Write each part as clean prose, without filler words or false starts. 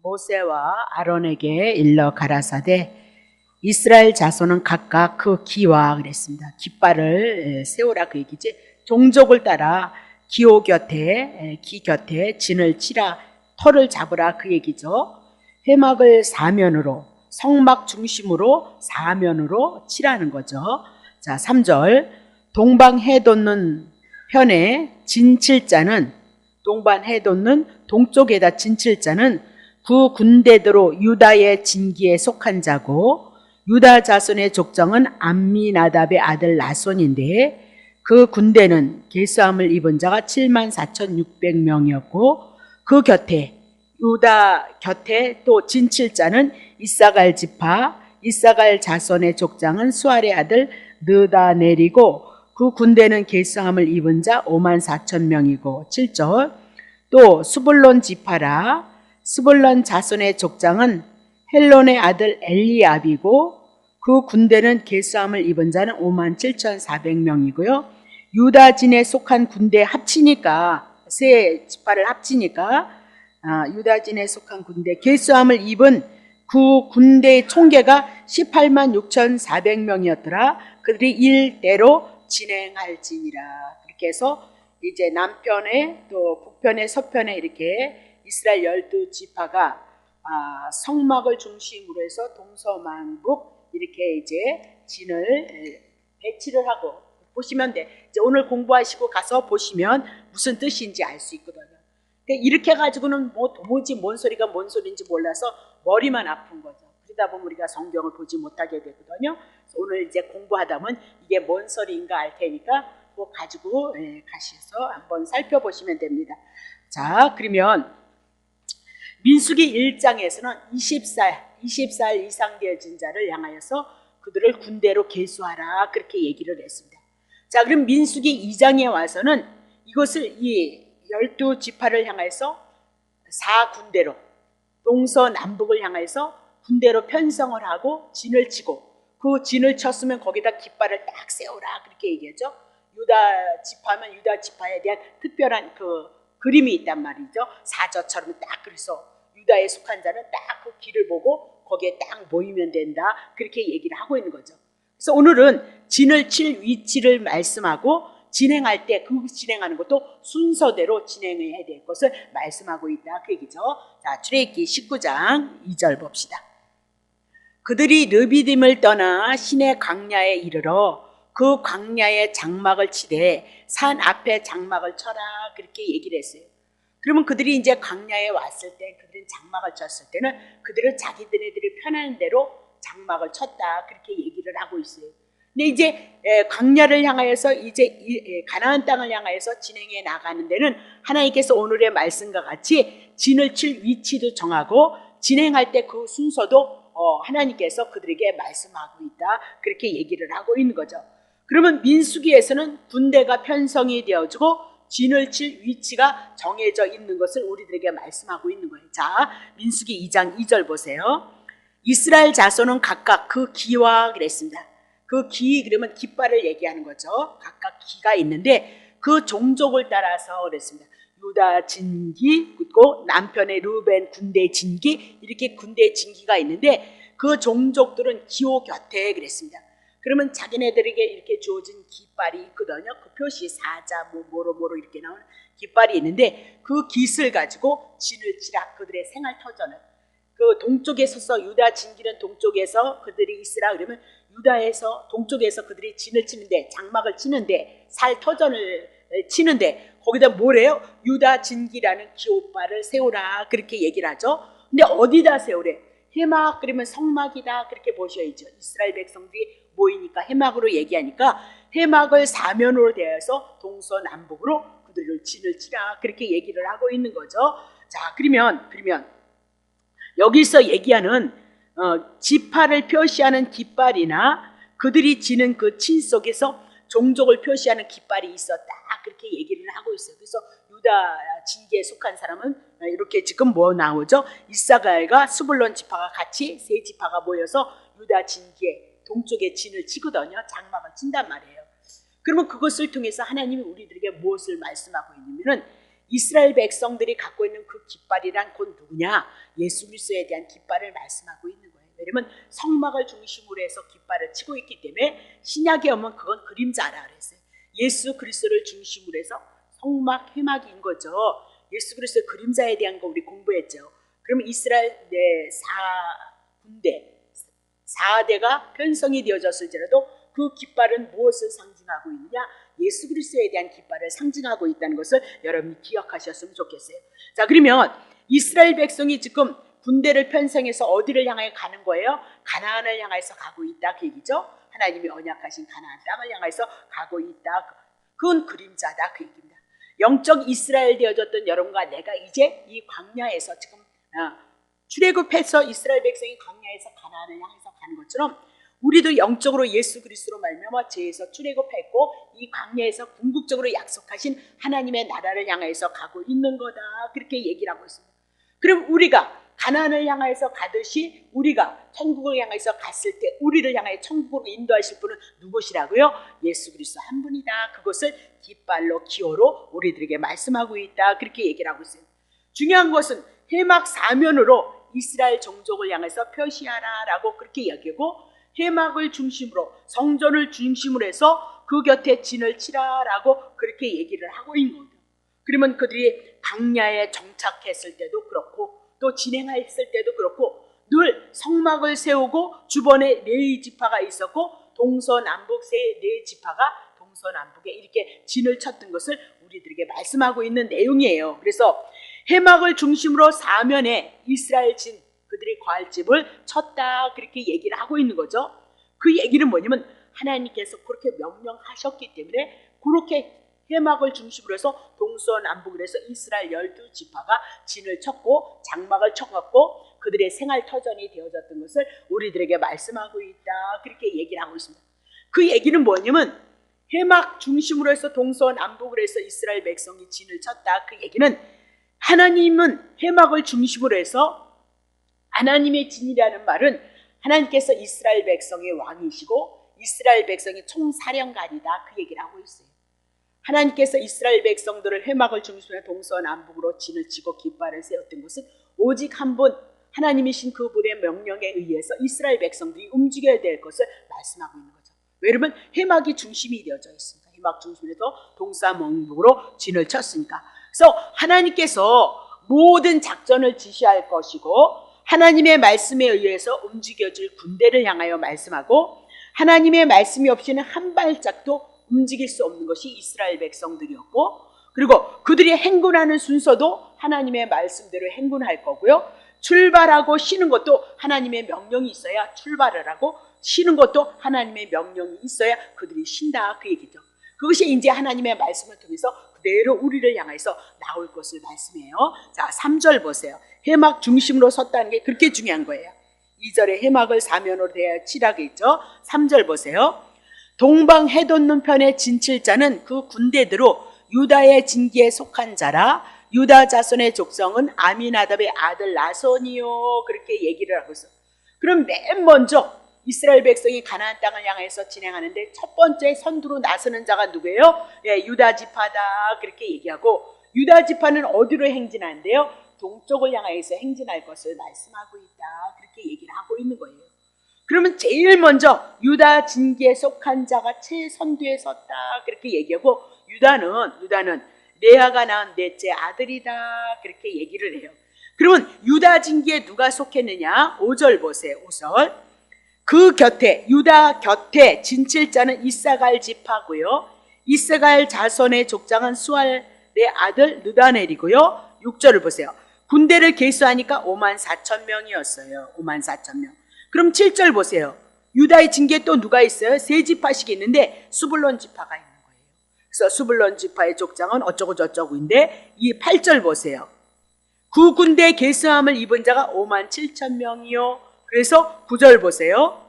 모세와 아론에게 일러 가라사대 이스라엘 자손은 각각 그 기와 그랬습니다. 깃발을 세우라 그 얘기지. 종족을 따라 기 곁에 진을 치라, 터를 잡으라 그 얘기죠. 회막을 사면으로, 성막 중심으로 사면으로 치라는 거죠. 자, 3절. 동방해 돋는 편에 진칠자는, 동방해 돋는 동쪽에다 진칠자는 그 군대대로 유다의 진기에 속한 자고, 유다 자손의 족장은 암미나답의 아들 나손인데 그 군대는 계수함을 입은 자가 74,600명이었고 그 곁에 유다 곁에 또 진칠자는 이사갈 지파, 이사갈 자손의 족장은 수알의 아들 느다넬이고 그 군대는 계수함을 입은 자 54,000명이고 7절. 또 스불론 지파라, 스불론 자손의 족장은 헬론의 아들 엘리압이고 그 군대는 계수함을 입은 자는 57,400명이고요. 유다진에 속한 군대 합치니까, 세 지파를 합치니까 유다진에 속한 군대 계수함을 입은 그 군대의 총계가 186,400명이었더라. 그들이 일대로 진행할지니라. 그렇게 해서 이제 남편에 또 북편에 서편에 이렇게 이스라엘 12지파가 성막을 중심으로 해서 동서남북 이렇게 이제 진을 배치를 하고 보시면 돼. 이제 오늘 공부하시고 가서 보시면 무슨 뜻인지 알 수 있거든요. 근데 이렇게 가지고는 뭐 도무지 뭔 소리가 뭔 소리인지 몰라서 머리만 아픈 거죠. 그러다 보면 우리가 성경을 보지 못하게 되거든요. 오늘 이제 공부하다 보면 이게 뭔 소리인가 알 테니까 꼭 가지고 가셔서 한번 살펴보시면 됩니다. 자, 그러면 민수기 1장에서는 20살 이상 되어진 자를 향하여서 그들을 군대로 계수하라 그렇게 얘기를 했습니다. 자, 그럼 민수기 2장에 와서는 이것을 이 12지파를 향해서 4군대로 동서남북을 향해서 군대로 편성을 하고 진을 치고 그 진을 쳤으면 거기다 깃발을 딱 세우라 그렇게 얘기하죠. 유다 지파면 유다 지파에 대한 특별한 그 그림이 있단 말이죠. 사저처럼 딱 그래서 유다에 속한 자는 딱 그 길을 보고 거기에 딱 모이면 된다 그렇게 얘기를 하고 있는 거죠. 그래서 오늘은 진을 칠 위치를 말씀하고 진행할 때 그 진행하는 것도 순서대로 진행해야 될 것을 말씀하고 있다 그 얘기죠. 자, 출애굽기 19장 2절 봅시다. 그들이 르비딤을 떠나 시내 광야에 이르러 그 광야에 장막을 치되 산 앞에 장막을 쳐라 그렇게 얘기를 했어요. 그러면 그들이 이제 광야에 왔을 때 그들은 장막을 쳤을 때는 그들은 자기들이 편한 대로 장막을 쳤다 그렇게 얘기를 하고 있어요. 근데 이제 광야를 향하여서 이제 가나안 땅을 향하여서 진행해 나가는 데는 하나님께서 오늘의 말씀과 같이 진을 칠 위치도 정하고 진행할 때 그 순서도 하나님께서 그들에게 말씀하고 있다 그렇게 얘기를 하고 있는 거죠. 그러면 민수기에서는 군대가 편성이 되어지고 진을 칠 위치가 정해져 있는 것을 우리들에게 말씀하고 있는 거예요. 자, 민수기 2장 2절 보세요. 이스라엘 자손은 각각 그 기와 그랬습니다. 그 기 그러면 깃발을 얘기하는 거죠. 각각 기가 있는데 그 종족을 따라서 그랬습니다. 유다 진기 그리고 남편의 루벤 군대 진기 이렇게 군대 진기가 있는데 그 종족들은 기호 곁에 그랬습니다. 그러면 자기네들에게 이렇게 주어진 깃발이 있거든요. 그 표시 사자 뭐로 이렇게 나오는 깃발이 있는데 그 깃을 가지고 진을 치라 그들의 생활 터전을 그 동쪽에 서서 유다 진기는 동쪽에서 그들이 있으라 그러면 유다에서 동쪽에서 그들이 진을 치는데 장막을 치는데 살 터전을 치는데 거기다 뭐래요? 유다 진기라는 기호발을 세우라 그렇게 얘기를 하죠. 근데 어디다 세우래? 해막 그러면 성막이다 그렇게 보셔야죠. 이스라엘 백성들이 모이니까 해막으로 얘기하니까 해막을 사면으로 되어서 동서남북으로 그들을 진을 치라 그렇게 얘기를 하고 있는 거죠. 자, 그러면 여기서 얘기하는 지파를 표시하는 깃발이나 그들이 지는 그 친 속에서 종족을 표시하는 깃발이 있었다 그렇게 얘기를 하고 있어요. 그래서 유다 진기에 속한 사람은 이렇게 지금 뭐 나오죠? 이사갈과 스불론 지파가 같이 세 지파가 모여서 유다 진기에 동쪽에 진을 치거든요. 장막을 친단 말이에요. 그러면 그것을 통해서 하나님이 우리들에게 무엇을 말씀하고 있냐면은 이스라엘 백성들이 갖고 있는 그 깃발이란 곧 누구냐? 예수 그리스도에 대한 깃발을 말씀하고 있는 거예요. 왜냐면 성막을 중심으로 해서 깃발을 치고 있기 때문에 신약에 오면 그건 그림자라 그랬어요. 예수 그리스도를 중심으로 해서 성막 회막인 거죠. 예수 그리스도의 그림자에 대한 거 우리 공부했죠. 그러면 이스라엘 군대 4대가 편성이 되어졌을지라도 그 깃발은 무엇을 상징하고 있느냐? 예수 그리스도에 대한 깃발을 상징하고 있다는 것을 여러분이 기억하셨으면 좋겠어요. 자, 그러면 이스라엘 백성이 지금 군대를 편성해서 어디를 향해 가는 거예요? 가나안을 향해서 가고 있다 그 얘기죠. 하나님이 언약하신 가나안 땅을 향해서 가고 있다. 그건 그림자다 그 얘기입니다. 영적 이스라엘 되어졌던 여러분과 내가 이제 이 광야에서 지금 출애굽해서 이스라엘 백성이 광야에서 가나안을 향해서 가는 것처럼 우리도 영적으로 예수 그리스도로 말미암아 죄에서 출애굽했고 이 광야에서 궁극적으로 약속하신 하나님의 나라를 향해서 가고 있는 거다. 그렇게 얘기를 하고 있습니다. 그럼 우리가 가나안을 향해서 가듯이 우리가 천국을 향해서 갔을 때 우리를 향해 천국으로 인도하실 분은 누구시라고요? 예수 그리스도 한 분이다. 그것을 깃발로 기호로 우리들에게 말씀하고 있다. 그렇게 얘기를 하고 있어요. 중요한 것은 회막 사면으로 이스라엘 종족을 향해서 표시하라 라고 그렇게 이야기하고 회막을 중심으로 성전을 중심으로 해서 그 곁에 진을 치라 라고 그렇게 얘기를 하고 있는 거예요. 그러면 그들이 광야에 정착했을 때도 그렇고 또 진행했을 때도 그렇고 늘 성막을 세우고 주변에 네 지파가 있었고 동서남북 네 지파가 동서남북에 이렇게 진을 쳤던 것을 우리들에게 말씀하고 있는 내용이에요. 그래서 회막을 중심으로 사면에 이스라엘 진 그들이 거할 집을 쳤다 그렇게 얘기를 하고 있는 거죠. 그 얘기는 뭐냐면 하나님께서 그렇게 명령하셨기 때문에 그렇게 회막을 중심으로 해서 동서남북을 해서 이스라엘 12지파가 진을 쳤고 장막을 쳐갖고 그들의 생활 터전이 되어졌던 것을 우리들에게 말씀하고 있다 그렇게 얘기를 하고 있습니다. 그 얘기는 뭐냐면 회막 중심으로 해서 동서남북을 해서 이스라엘 백성이 진을 쳤다 그 얘기는 하나님은 회막을 중심으로 해서 하나님의 진이라는 말은 하나님께서 이스라엘 백성의 왕이시고 이스라엘 백성의 총사령관이다 그 얘기를 하고 있어요. 하나님께서 이스라엘 백성들을 회막을 중심으로 동서남북으로 진을 치고 깃발을 세웠던 것은 오직 한 분 하나님이신 그분의 명령에 의해서 이스라엘 백성들이 움직여야 될 것을 말씀하고 있는 거죠. 왜냐하면 회막이 중심이 되어져 있습니다. 회막 중심에서 동서남북으로 진을 쳤으니까. 그래서 하나님께서 모든 작전을 지시할 것이고 하나님의 말씀에 의해서 움직여질 군대를 향하여 말씀하고 하나님의 말씀이 없이는 한 발짝도 움직일 수 없는 것이 이스라엘 백성들이었고 그리고 그들이 행군하는 순서도 하나님의 말씀대로 행군할 거고요. 출발하고 쉬는 것도 하나님의 명령이 있어야 출발을 하고 쉬는 것도 하나님의 명령이 있어야 그들이 쉰다 그 얘기죠. 그것이 이제 하나님의 말씀을 통해서 그대로 우리를 향해서 나올 것을 말씀해요. 자, 3절 보세요. 회막 중심으로 섰다는 게 그렇게 중요한 거예요. 2절에 회막을 사면으로 되어 치라고 있죠. 3절 보세요. 동방 해돋는 편의 진칠자는 그 군대대로 유다의 진기에 속한 자라 유다 자손의 족성은 아미나답의 아들 나손이요 그렇게 얘기를 하고 있어. 그럼 맨 먼저 이스라엘 백성이 가나안 땅을 향해서 진행하는데 첫 번째 선두로 나서는 자가 누구예요? 예, 유다 지파다 그렇게 얘기하고 유다 지파는 어디로 행진하는데요? 동쪽을 향해서 행진할 것을 말씀하고 있다 그렇게 얘기를 하고 있는 거예요. 그러면 제일 먼저 유다 진기에 속한 자가 최선두에 섰다 그렇게 얘기하고 유다는 레아가 낳은 넷째 아들이다 그렇게 얘기를 해요. 그러면 유다 진기에 누가 속했느냐? 5절 보세요. 5절 그 곁에 유다 곁에 진칠자는 이사갈 지파고요. 이사갈 자손의 족장은 수알의 아들 느다넬이고요. 6절을 보세요. 군대를 계수하니까 54,000명이었어요. 54,000명. 그럼 7절 보세요. 유다의 진기에 또 누가 있어요? 세 지파씩 있는데 수불론 지파가 있는 거예요. 그래서 수불론 지파의 족장은 어쩌고 저쩌고인데 이 8절 보세요. 그 군대 계수함을 입은 자가 57,000명이요. 그래서 9절 보세요.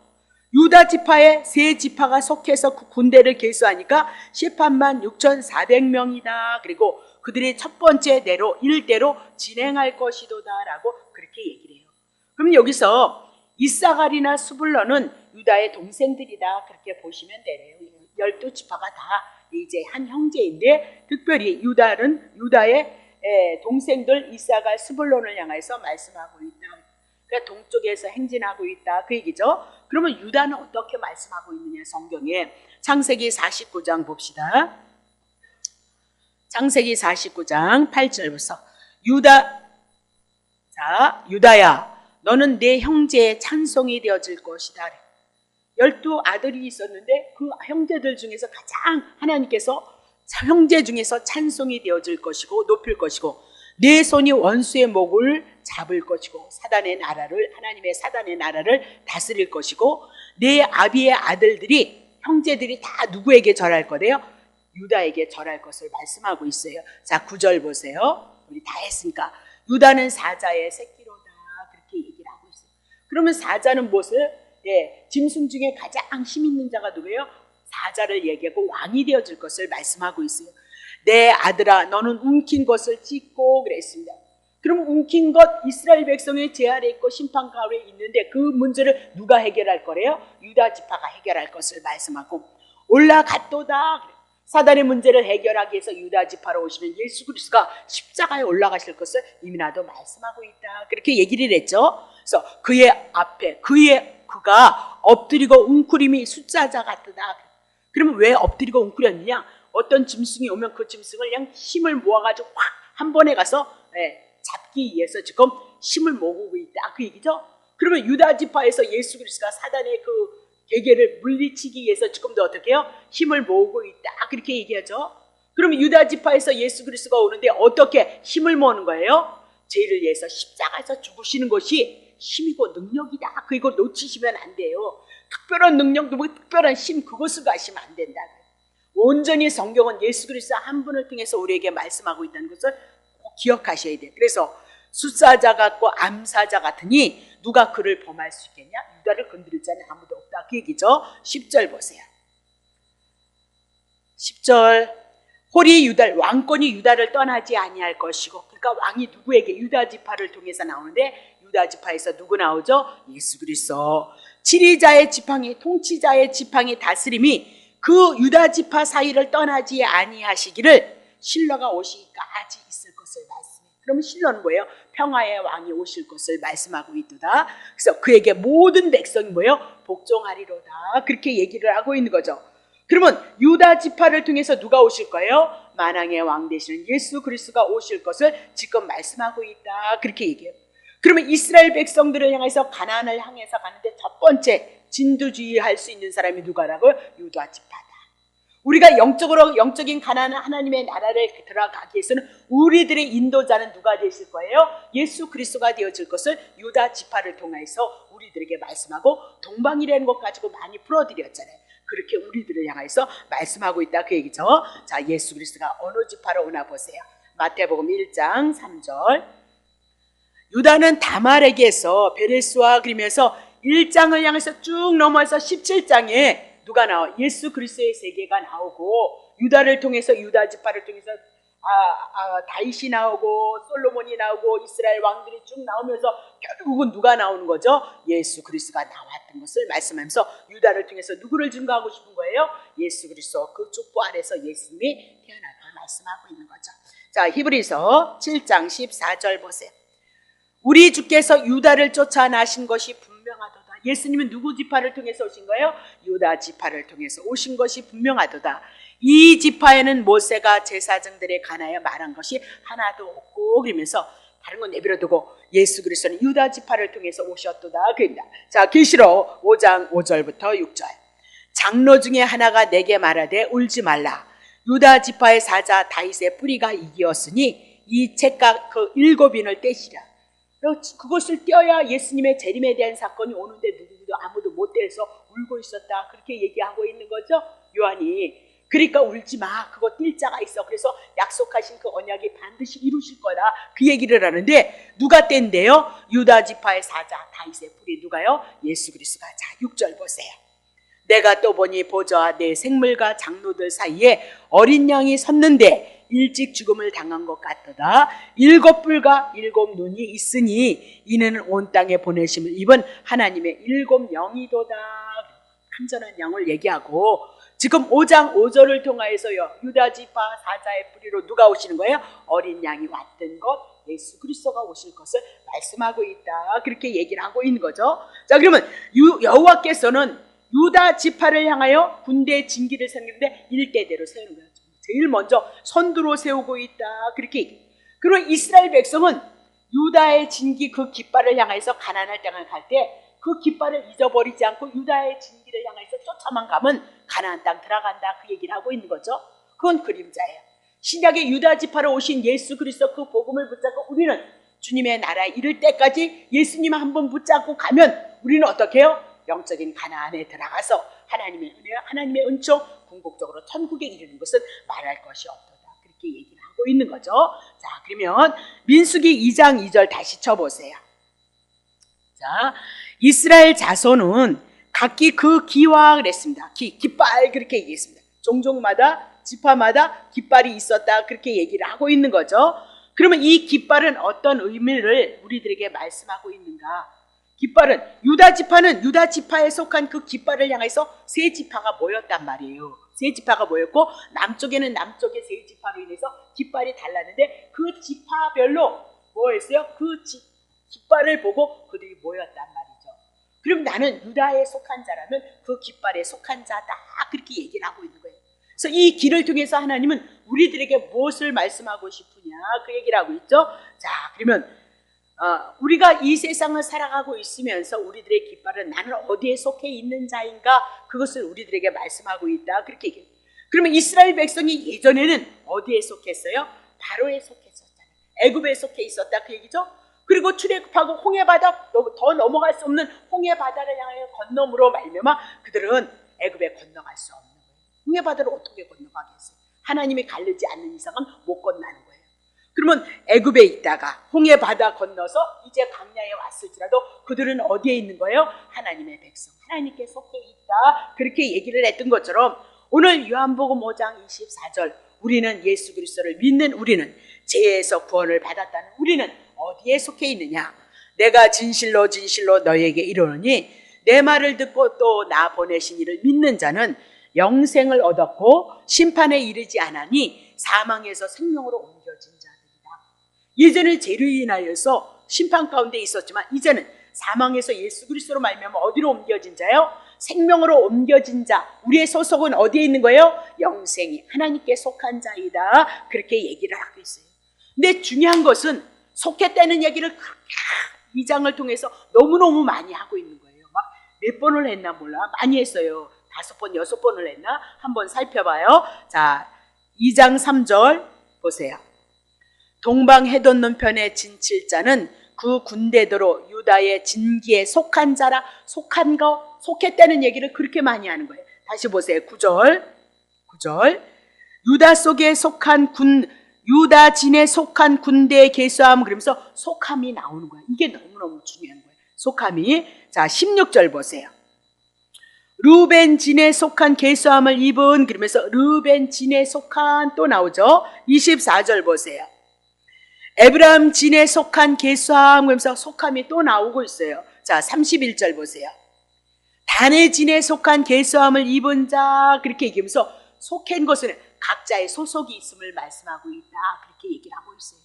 유다 지파의 세 지파가 속해서 그 군대를 계수하니까 186,400명이다. 그리고 그들이 첫 번째 대로 일대로 진행할 것이도다라고 그렇게 얘기를 해요. 그럼 여기서 이사갈이나 수불론은 유다의 동생들이다 그렇게 보시면 되네요. 12지파가 다 이제 한 형제인데 특별히 유다는 유다의 동생들 이사가 스불론을 향해서 말씀하고 있다. 그러니까 동쪽에서 행진하고 있다 그 얘기죠. 그러면 유다는 어떻게 말씀하고 있느냐 성경에 창세기 49장 봅시다. 창세기 49장 8절부터 유다야 너는 내 형제의 찬송이 되어질 것이다. 12아들이 있었는데 그 형제들 중에서 가장 하나님께서 형제 중에서 찬송이 되어질 것이고 높일 것이고 내 손이 원수의 목을 잡을 것이고 하나님의 사단의 나라를 다스릴 것이고 내 아비의 아들들이 형제들이 다 누구에게 절할 거래요? 유다에게 절할 것을 말씀하고 있어요. 자 9절 보세요. 우리 다 했으니까 유다는 사자의 새끼로다 그렇게 얘기를 하고 있어요. 그러면 사자는 무엇을? 짐승 중에 가장 힘 있는 자가 누구예요? 사자를 얘기하고 왕이 되어줄 것을 말씀하고 있어요. 내 아들아 너는 움킨 것을 찢고 그랬습니다. 그럼 움킨 것 이스라엘 백성의 제 아래 있고 심판 가운데 있는데 그 문제를 누가 해결할 거래요? 유다 지파가 해결할 것을 말씀하고 올라갔도다. 사단의 문제를 해결하기 위해서 유다 지파로 오시면 예수 그리스도가 십자가에 올라가실 것을 이미 나도 말씀하고 있다. 그렇게 얘기를 했죠. 그래서 그의 앞에 그가 엎드리고 웅크림이 숫자자 같다. 그러면 왜 엎드리고 웅크렸느냐? 어떤 짐승이 오면 그 짐승을 그냥 힘을 모아가지고 확 한 번에 가서 잡기 위해서 지금 힘을 모으고 있다 그 얘기죠. 그러면 유다 지파에서 예수 그리스도가 사단의 그 계계를 물리치기 위해서 지금도 어떻게 해요? 힘을 모으고 있다 그렇게 얘기하죠. 그러면 유다 지파에서 예수 그리스도가 오는데 어떻게 힘을 모으는 거예요? 죄를 위해서 십자가에서 죽으시는 것이 힘이고 능력이다. 그거 놓치시면 안 돼요. 특별한 능력, 특별한 힘 그것을 가시면 안 된다. 온전히 성경은 예수 그리스도 한 분을 통해서 우리에게 말씀하고 있다는 것을 꼭 기억하셔야 돼요. 그래서 숫사자 같고 암사자 같으니 누가 그를 범할 수 있겠냐? 유다를 건드릴 자는 아무도 없다 그 얘기죠. 10절 보세요. 10절 홀이 왕권이 유다를 떠나지 아니할 것이고 그러니까 왕이 누구에게? 유다 지파를 통해서 나오는데 유다 지파에서 누구 나오죠? 예수 그리스도. 지리자의 지팡이 통치자의 지팡이 다스림이 그 유다 지파 사이를 떠나지 아니하시기를 신라가 오시기까지 있을 것을 말씀해요. 그러면 신라는 뭐예요? 평화의 왕이 오실 것을 말씀하고 있도다. 그래서 그에게 모든 백성이 뭐예요? 복종하리로다 그렇게 얘기를 하고 있는 거죠. 그러면 유다 지파를 통해서 누가 오실 거예요? 만왕의 왕 되시는 예수 그리스도가 오실 것을 지금 말씀하고 있다 그렇게 얘기해요. 그러면 이스라엘 백성들을 향해서 가나안을 향해서 가는데 첫 번째 진두지휘할 수 있는 사람이 누가라고요? 유다 지파다. 우리가 영적인 가나안 하나님의 나라를 들어가기 위해서는 우리들의 인도자는 누가 되실 거예요? 예수 그리스도가 되어질 것을 유다 지파를 통해서 우리들에게 말씀하고 동방이라는 것 가지고 많이 풀어드렸잖아요. 그렇게 우리들을 향해서 말씀하고 있다 그 얘기죠. 자, 예수 그리스도가 어느 지파로 오나 보세요. 마태복음 1장 3절 유다는 다말에게서 베레스와 그리면서 1장을 향해서 쭉 넘어서 17장에 누가 나와? 예수 그리스도의 세계가 나오고 유다를 통해서 유다 지파를 통해서 다윗이 나오고 솔로몬이 나오고 이스라엘 왕들이 쭉 나오면서 결국은 누가 나오는 거죠? 예수 그리스도가 나왔던 것을 말씀하면서 유다를 통해서 누구를 증거하고 싶은 거예요? 예수 그리스도 그 족보 아래서 예수님이 태어날 걸 말씀하고 있는 거죠. 자, 히브리서 7장 14절 보세요. 우리 주께서 유다를 쫓아나신 것이 분명하도다. 예수님은 누구 지파를 통해서 오신 거예요? 유다 지파를 통해서 오신 것이 분명하도다. 이 지파에는 모세가 제사장들에 관하여 말한 것이 하나도 없고 그러면서 다른 건 내버려두고 예수 그리스도는 유다 지파를 통해서 오셨도다 그럽니다. 자, 계시록 5장 5절부터 6절 장로 중에 하나가 내게 말하되 울지 말라. 유다 지파의 사자 다윗의 뿌리가 이기었으니 이 책과 그 7인을 떼시라. 그것을 떼어야 예수님의 재림에 대한 사건이 오는데 누구도 아무도 못 떼서 울고 있었다 그렇게 얘기하고 있는 거죠. 요한이. 그러니까 울지 마. 그거 뗄 자가 있어. 그래서 약속하신 그 언약이 반드시 이루실 거다 그 얘기를 하는데 누가 뗀대요? 유다 지파의 사자 다윗의 뿌리 누가요? 예수 그리스도가. 자, 6절 보세요. 내가 또 보니 보좌와 내 생물과 장로들 사이에 어린 양이 섰는데 일찍 죽음을 당한 것 같도다. 7뿔과 7눈이 있으니 이는 온 땅에 보내심을 입은 하나님의 7 영이도다. 완전한 양을 얘기하고 지금 5장 5절을 통하여서요, 유다 지파 사자의 뿌리로 누가 오시는 거예요? 어린 양이 왔던 것, 예수 그리스도가 오실 것을 말씀하고 있다. 그렇게 얘기를 하고 있는 거죠. 자, 그러면 여호와께서는 유다 지파를 향하여 군대 진기를 세우는데 일대대로 세우는 거예요. 제일 먼저 선두로 세우고 있다. 그렇게 얘기해요. 그리고 이스라엘 백성은 유다의 진기 그 깃발을 향해서 가나안을 땅을 갈 때 그 깃발을 잊어버리지 않고 유다의 진기를 향해서 쫓아만 가면 가나안 땅 들어간다. 그 얘기를 하고 있는 거죠. 그건 그림자예요. 신약의 유다 지파로 오신 예수 그리스도 그 복음을 붙잡고 우리는 주님의 나라에 이를 때까지 예수님 한번 붙잡고 가면 우리는 어떻게 해요? 영적인 가나안에 들어가서 하나님의 은혜와 하나님의 은총 궁극적으로 천국에 이르는 것은 말할 것이 없도다. 그렇게 얘기를 하고 있는 거죠. 자, 그러면 민수기 2장 2절 다시 쳐보세요. 자, 이스라엘 자손은 각기 그 기와 그랬습니다. 깃발 그렇게 얘기했습니다. 종족마다 지파마다 깃발이 있었다. 그렇게 얘기를 하고 있는 거죠. 그러면 이 깃발은 어떤 의미를 우리들에게 말씀하고 있는가? 깃발은 유다 지파는 유다 지파에 속한 그 깃발을 향해서 세 지파가 모였단 말이에요. 세 지파가 모였고 남쪽에는 남쪽의 세 지파로 인해서 깃발이 달랐는데 그 지파별로 뭐 했어요? 그 깃발을 보고 그들이 모였단 말이죠. 그럼 나는 유다에 속한 자라면 그 깃발에 속한 자다. 그렇게 얘기를 하고 있는 거예요. 그래서 이 길을 통해서 하나님은 우리들에게 무엇을 말씀하고 싶으냐 그 얘기를 하고 있죠. 자, 그러면 우리가 이 세상을 살아가고 있으면서 우리들의 깃발은 나는 어디에 속해 있는 자인가 그것을 우리들에게 말씀하고 있다. 그렇게 얘기해요. 그러면 이스라엘 백성이 예전에는 어디에 속했어요? 바로에 속했었잖아요. 애굽에 속해 있었다 그 얘기죠. 그리고 출애굽하고 홍해바다 더 넘어갈 수 없는 홍해바다를 향하여 건너므로 말미암아 그들은 애굽에 건너갈 수 없는 거예요. 홍해바다를 어떻게 건너가겠어요? 하나님이 가르지 않는 이상은 못 건너는 거예요. 그러면 애굽에 있다가 홍해바다 건너서 이제 광야에 왔을지라도 그들은 어디에 있는 거예요? 하나님의 백성, 하나님께 속해 있다. 그렇게 얘기를 했던 것처럼 오늘 요한복음 5장 24절 우리는 예수 그리스도를 믿는 우리는 죄에서 구원을 받았다는 우리는 어디에 속해 있느냐? 내가 진실로 진실로 너희에게 이르노니 내 말을 듣고 또 나 보내신 이를 믿는 자는 영생을 얻었고 심판에 이르지 않으니 사망에서 생명으로 옮겨진 자들이다. 예전에 죄로 인하여서 심판 가운데 있었지만 이제는 사망에서 예수 그리스도로 말미암아 어디로 옮겨진 자요? 생명으로 옮겨진 자. 우리의 소속은 어디에 있는 거예요? 영생이 하나님께 속한 자이다. 그렇게 얘기를 하고 있어요. 근데 중요한 것은 속했다는 얘기를 이 장을 통해서 너무너무 많이 하고 있는 거예요. 막 몇 번을 했나 몰라. 많이 했어요. 5번, 6번을 했나? 한번 살펴봐요. 자, 2장 3절 보세요. 동방해돋는 편의 진칠자는 그 군대대로 유다의 진기에 속한 자라. 속한 거, 속했다는 얘기를 그렇게 많이 하는 거예요. 다시 보세요. 9절 유다 속에 속한 유다 진에 속한 군대에 계수함. 그러면서 속함이 나오는 거예요. 이게 너무너무 중요한 거예요. 속함이. 자, 16절 보세요. 르벤 진에 속한 계수함을 입은. 그러면서 르벤 진에 속한 또 나오죠. 24절 보세요. 에브라임 진에 속한 계수함. 그러면서 속함이 또 나오고 있어요. 자, 31절 보세요. 단의 진에 속한 계수함을 입은 자. 그렇게 얘기하면서 속한 것은 각자의 소속이 있음을 말씀하고 있다. 그렇게 얘기를 하고 있어요.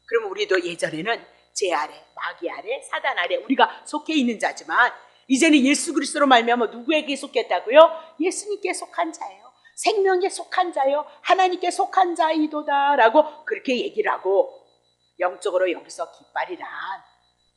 그럼 우리도 예전에는 죄 아래, 마귀 아래, 사단 아래 우리가 속해 있는 자지만 이제는 예수 그리스도로 말미암아 누구에게 속했다고요? 예수님께 속한 자예요. 생명에 속한 자요. 하나님께 속한 자이도다 라고 그렇게 얘기를 하고 영적으로 여기서 깃발이란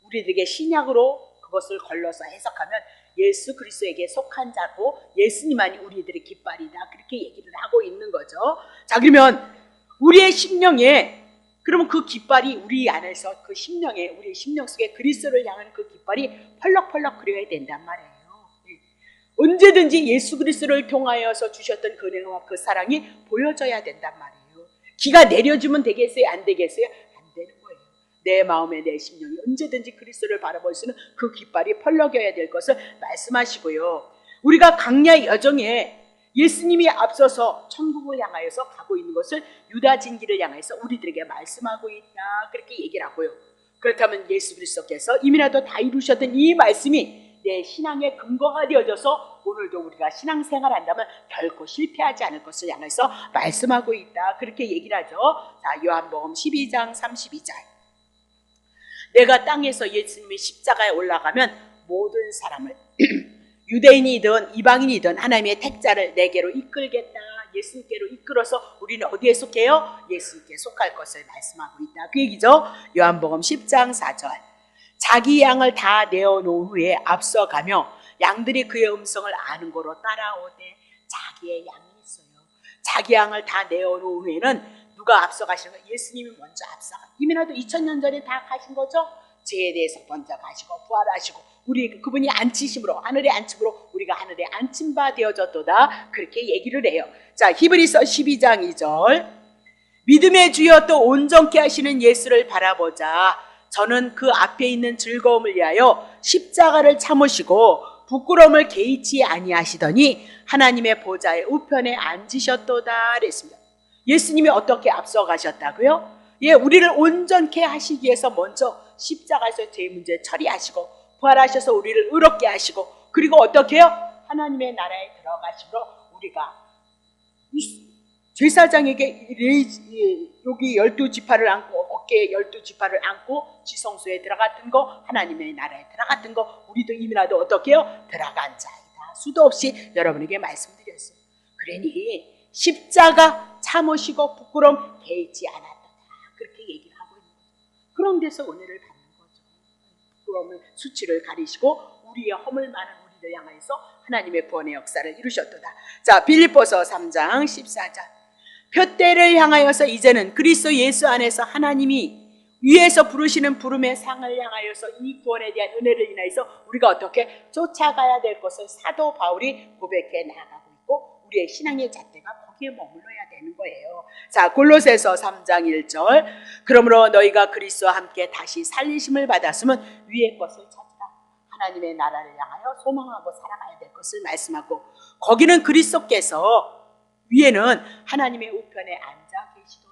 우리들에게 신약으로 그것을 걸러서 해석하면 예수 그리스도에게 속한 자고 예수님만이 우리들의 깃발이다. 그렇게 얘기를 하고 있는 거죠. 자, 그러면 우리의 심령에 그러면 그 깃발이 우리 안에서 그 심령에 우리 심령 속에 그리스도를 향한 그 깃발이 펄럭펄럭 그려야 된단 말이에요. 언제든지 예수 그리스도를 통하여서 주셨던 그 은혜와 그 사랑이 보여져야 된단 말이에요. 기가 내려주면 되겠어요? 안 되겠어요? 안 되는 거예요. 내 마음에 내 심령이 언제든지 그리스도를 바라볼 수 있는 그 깃발이 펄럭여야 될 것을 말씀하시고요. 우리가 광야 여정에 예수님이 앞서서 천국을 향하여서 가고 있는 것을 유다 진기를 향해서 우리들에게 말씀하고 있다. 그렇게 얘기를 하고요. 그렇다면 예수 그리스도께서 이미라도 다 이루셨던 이 말씀이 내 신앙의 근거가 되어져서 오늘도 우리가 신앙생활을 한다면 결코 실패하지 않을 것을 향해서 말씀하고 있다. 그렇게 얘기를 하죠. 자, 요한복음 12장 32절. 내가 땅에서 예수님의 십자가에 올라가면 모든 사람을 유대인이든 이방인이든 하나님의 택자를 내게로 이끌겠다. 예수께로 이끌어서 우리는 어디에 속해요? 예수께 속할 것을 말씀하고 있다. 그 얘기죠. 요한복음 10장 4절. 자기 양을 다 내어놓은 후에 앞서가며 양들이 그의 음성을 아는 거로 따라오되 자기의 양이 있어요. 자기 양을 다 내어놓은 후에는 누가 앞서가시는 거예요? 예수님이 먼저 앞서가. 이미나도 2000년 전에 다 가신 거죠. 죄에 대해서 먼저 가시고 부활하시고 우리 그분이 앉히심으로 하늘에 앉힘으로 우리가 하늘에 앉힌 바 되어졌도다. 그렇게 얘기를 해요. 자, 히브리서 12장 2절. 믿음의 주여 또 온전케 하시는 예수를 바라보자. 저는 그 앞에 있는 즐거움을 위하여 십자가를 참으시고 부끄러움을 개의치 아니하시더니 하나님의 보좌의 우편에 앉으셨도다 그랬습니다. 예수님이 어떻게 앞서가셨다고요? 예, 우리를 온전케 하시기 위해서 먼저 십자가에서 죄 문제 처리하시고 부활하셔서 우리를 의롭게 하시고 그리고 어떻게 해요? 하나님의 나라에 들어가심으로 우리가 제사장에게 여기 12지파를 안고 어깨에 12지파를 안고 지성소에 들어갔던 거 하나님의 나라에 들어갔던 거 우리도 이미라도 어떻게 해요? 들어간 자이다. 수도 없이 여러분에게 말씀드렸어요. 그러니 십자가 참으시고 부끄러움 개의치 않았다. 그렇게 얘기를 하고 있는 거죠. 그런 데서 은혜를 받는 거죠. 부끄러움을 수치를 가리시고 우리의 허물 많은 우리를 향하여서 하나님의 구원의 역사를 이루셨도다. 자, 빌립보서 3장 14절. 표대를 향하여서 이제는 그리스도 예수 안에서 하나님이 위에서 부르시는 부름의 상을 향하여서 이 구원에 대한 은혜를 인하여서 우리가 어떻게 쫓아가야 될 것을 사도 바울이 고백해 나가고 있고 우리의 신앙의 잣대가 거기에 머물러야 되는 거예요. 자, 골로새서 3장 1절. 그러므로 너희가 그리스도와 함께 다시 살리심을 받았으면 위의 것을 찾으라. 하나님의 나라를 향하여 소망하고 살아가야 될 것을 말씀하고 거기는 그리스도께서 위에는 하나님의 우편에 앉아 계시도다.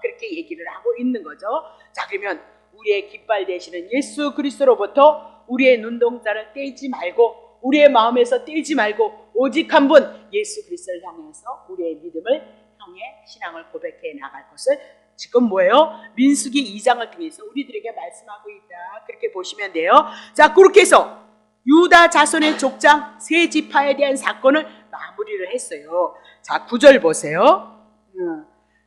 그렇게 얘기를 하고 있는 거죠. 자, 그러면 우리의 깃발 되시는 예수 그리스도로부터 우리의 눈동자를 떼지 말고 우리의 마음에서 떼지 말고 오직 한 분 예수 그리스도를 향해서 우리의 믿음을 향해 신앙을 고백해 나갈 것을 지금 뭐예요? 민수기 2장을 통해서 우리들에게 말씀하고 있다. 그렇게 보시면 돼요. 자, 그렇게 해서 유다 자손의 족장 세 지파에 대한 사건을 마무리를 했어요. 자, 9절 보세요.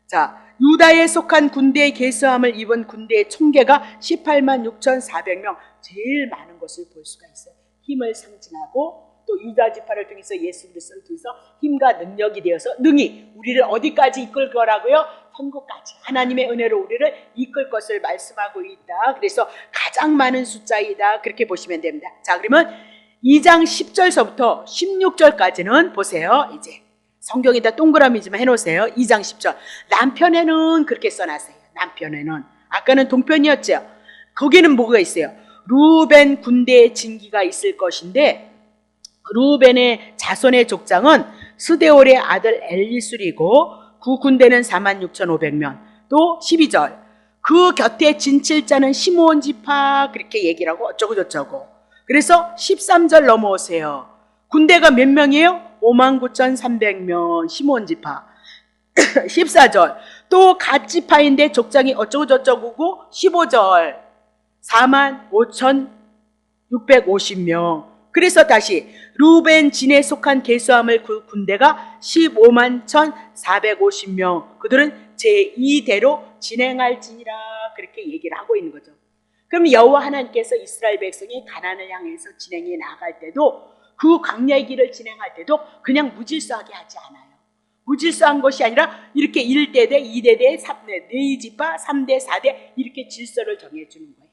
자, 유다에 속한 군대의 계수함을 입은 군대의 총계가 18만 6,400명, 제일 많은 것을 볼 수가 있어요. 힘을 상징하고 또 유다 지파를 통해서 예수 그리스도를 통해서 힘과 능력이 되어서 능히 우리를 어디까지 이끌 거라고요? 천국까지 하나님의 은혜로 우리를 이끌 것을 말씀하고 있다. 그래서 가장 많은 숫자이다. 그렇게 보시면 됩니다. 자, 그러면 2장 10절서부터 16절까지는 보세요. 이제 성경에다 동그라미 좀 해놓으세요. 2장 10절. 남편에는 그렇게 써놨어요. 남편에는. 아까는 동편이었죠. 거기는 뭐가 있어요? 루벤 군대의 진기가 있을 것인데 루벤의 자손의 족장은 스데올의 아들 엘리술이고 그 군대는 46,500명. 또 12절. 그 곁에 진칠자는 시므온 지파 그렇게 얘기를 하고 어쩌고 저쩌고. 그래서 13절 넘어오세요. 군대가 몇 명이에요? 59,300명 시므온 지파. 14절. 또 갓 지파인데 족장이 어쩌고 저쩌고고 15절. 45,650명. 그래서 다시 루벤 진에 속한 계수함을 그 군대가 15만 1,450명. 그들은 제2대로 진행할지니라 그렇게 얘기를 하고 있는 거죠. 그럼 여호와 하나님께서 이스라엘 백성이 가나안을 향해서 진행해 나갈 때도 그 광야의 길을 진행할 때도 그냥 무질서하게 하지 않아요. 무질서한 것이 아니라 이렇게 1대대, 2대대, 3대, 4지파, 3대, 4대 이렇게 질서를 정해주는 거예요.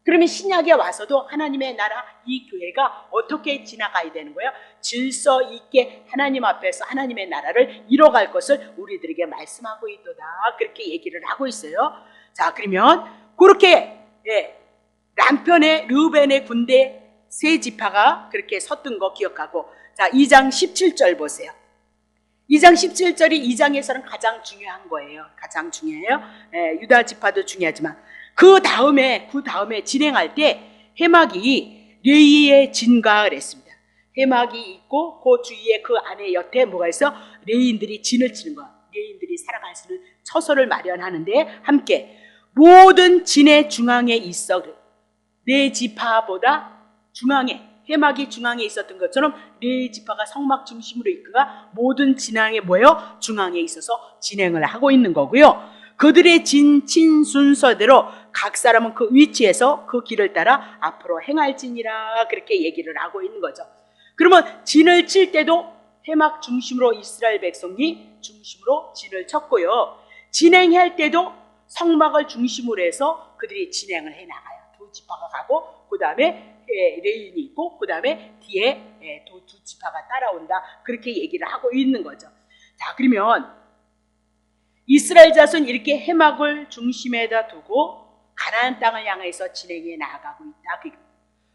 그러면 신약에 와서도 하나님의 나라 이 교회가 어떻게 지나가야 되는 거예요? 질서 있게 하나님 앞에서 하나님의 나라를 이뤄갈 것을 우리들에게 말씀하고 있도다. 그렇게 얘기를 하고 있어요. 자, 그러면 그렇게 남편의 르우벤의 군대 세 지파가 그렇게 섰던 거 기억하고 자, 2장 17절 보세요. 2장 17절이 2장에서는 가장 중요한 거예요. 가장 중요해요. 유다 지파도 중요하지만 그 다음에 진행할 때 해막이 레위의 진가 그랬습니다. 회막이 있고 그 주위에 그 안에 여태 뭐가 있어? 레위인들이 진을 치는 거야. 레위인들이 살아갈 수 있는 처소를 마련하는데 함께 모든 진의 중앙에 있어. 네 지파보다 중앙에, 회막이 중앙에 있었던 것처럼 네 지파가 성막 중심으로 있다가 모든 진앙에 모여 중앙에 있어서 진행을 하고 있는 거고요. 그들의 친 순서대로 각 사람은 그 위치에서 그 길을 따라 앞으로 행할지니라 그렇게 얘기를 하고 있는 거죠. 그러면 진을 칠 때도 회막 중심으로 이스라엘 백성이 중심으로 진을 쳤고요. 진행할 때도 성막을 중심으로 해서 그들이 진행을 해나가요. 두 지파가 가고 그 다음에 레인이 있고 그 다음에 뒤에 두 지파가 따라온다 그렇게 얘기를 하고 있는 거죠. 자, 그러면 이스라엘 자손 이렇게 회막을 중심에다 두고 가나안 땅을 향해서 진행해 나가고 있다.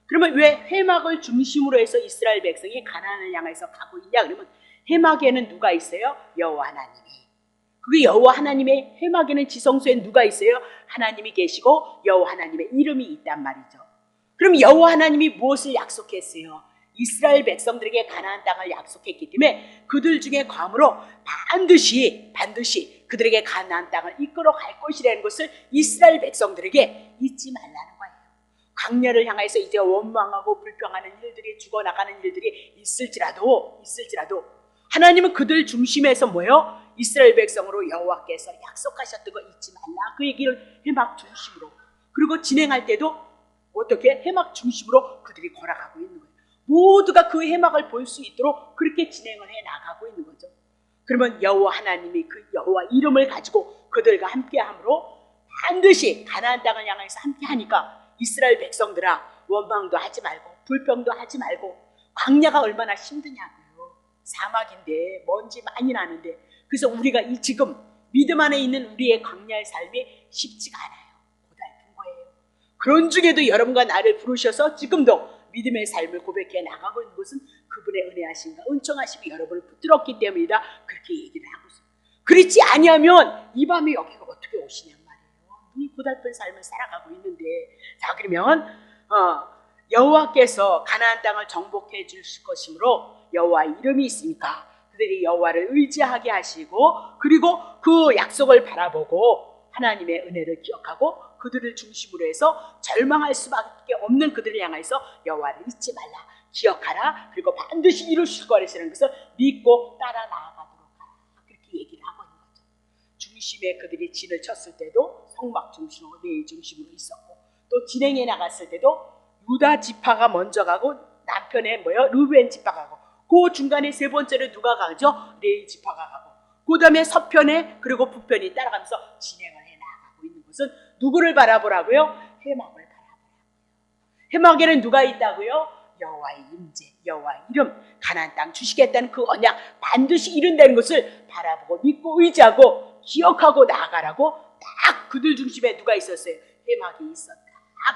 그러면 왜 회막을 중심으로 해서 이스라엘 백성이 가나안을 향해서 가고 있냐? 그러면 회막에는 누가 있어요? 여호와 하나님이. 그 여호와 하나님의 회막에는 지성소에 누가 있어요? 하나님이 계시고 여호와 하나님의 이름이 있단 말이죠. 그럼 여호와 하나님이 무엇을 약속했어요? 이스라엘 백성들에게 가나안 땅을 약속했기 때문에 그들 중에 감으로 반드시 그들에게 가나안 땅을 이끌어 갈 것이라는 것을 이스라엘 백성들에게 잊지 말라는 거예요. 광야를 향해서 이제 원망하고 불평하는 일들이 죽어나가는 일들이 있을지라도 하나님은 그들 중심에서 뭐요? 이스라엘 백성으로 여호와께서 약속하셨던 거 잊지 말라. 그 얘기를 회막 중심으로 그리고 진행할 때도 어떻게 해막 중심으로 그들이 걸어가고 있는 거예요. 모두가 그 해막을 볼 수 있도록 그렇게 진행을 해 나가고 있는 거죠. 그러면 여호와 하나님이 그 여호와 이름을 가지고 그들과 함께함으로 반드시 가나안 땅을 향해서 함께하니까 이스라엘 백성들아 원망도 하지 말고 불평도 하지 말고 광야가 얼마나 힘드냐고요. 사막인데 먼지 많이 나는데 그래서 우리가 이 지금 믿음 안에 있는 우리의 광야의 삶이 쉽지가 않아요. 고달픈 거예요. 그런 중에도 여러분과 나를 부르셔서 지금도 믿음의 삶을 고백해 나가고 있는 것은 그분의 은혜하심과 은총하심이 여러분을 붙들었기 때문이다. 그렇게 얘기를 하고 있어요. 그렇지 아니하면 이 밤에 여기가 어떻게 오시냔 말이에요. 이 고달픈 삶을 살아가고 있는데 자 그러면 여호와께서 가나안 땅을 정복해 주실 것이므로 여호와 이름이 있으니까 그들이 여호와를 의지하게 하시고 그리고 그 약속을 바라보고 하나님의 은혜를 기억하고 그들을 중심으로 해서 절망할 수밖에 없는 그들을 향해서 여호와를 잊지 말라 기억하라 그리고 반드시 이루실 거라는 것을 믿고 따라 나아가도록 하라 그렇게 얘기를 하고 있는 거죠. 중심에 그들이 진을 쳤을 때도 성막 중심으로 레위 중심으로 있었고 또 진행해 나갔을 때도 유다 지파가 먼저 가고 남편에 르벤 지파가 가고 그 중간에 세 번째로 누가 가죠? 레위 지파가 가고 그 다음에 서편에 그리고 북편이 따라가면서 진행을 해 나가고 있는 것은 누구를 바라보라고요? 회막을 바라보라고요. 회막에는 누가 있다고요? 여호와의 임재, 여호와의 이름, 가나안 땅 주시겠다는 그 언약 반드시 이룬다는 것을 바라보고 믿고 의지하고 기억하고 나아가라고 딱 그들 중심에 누가 있었어요? 회막이 있었다.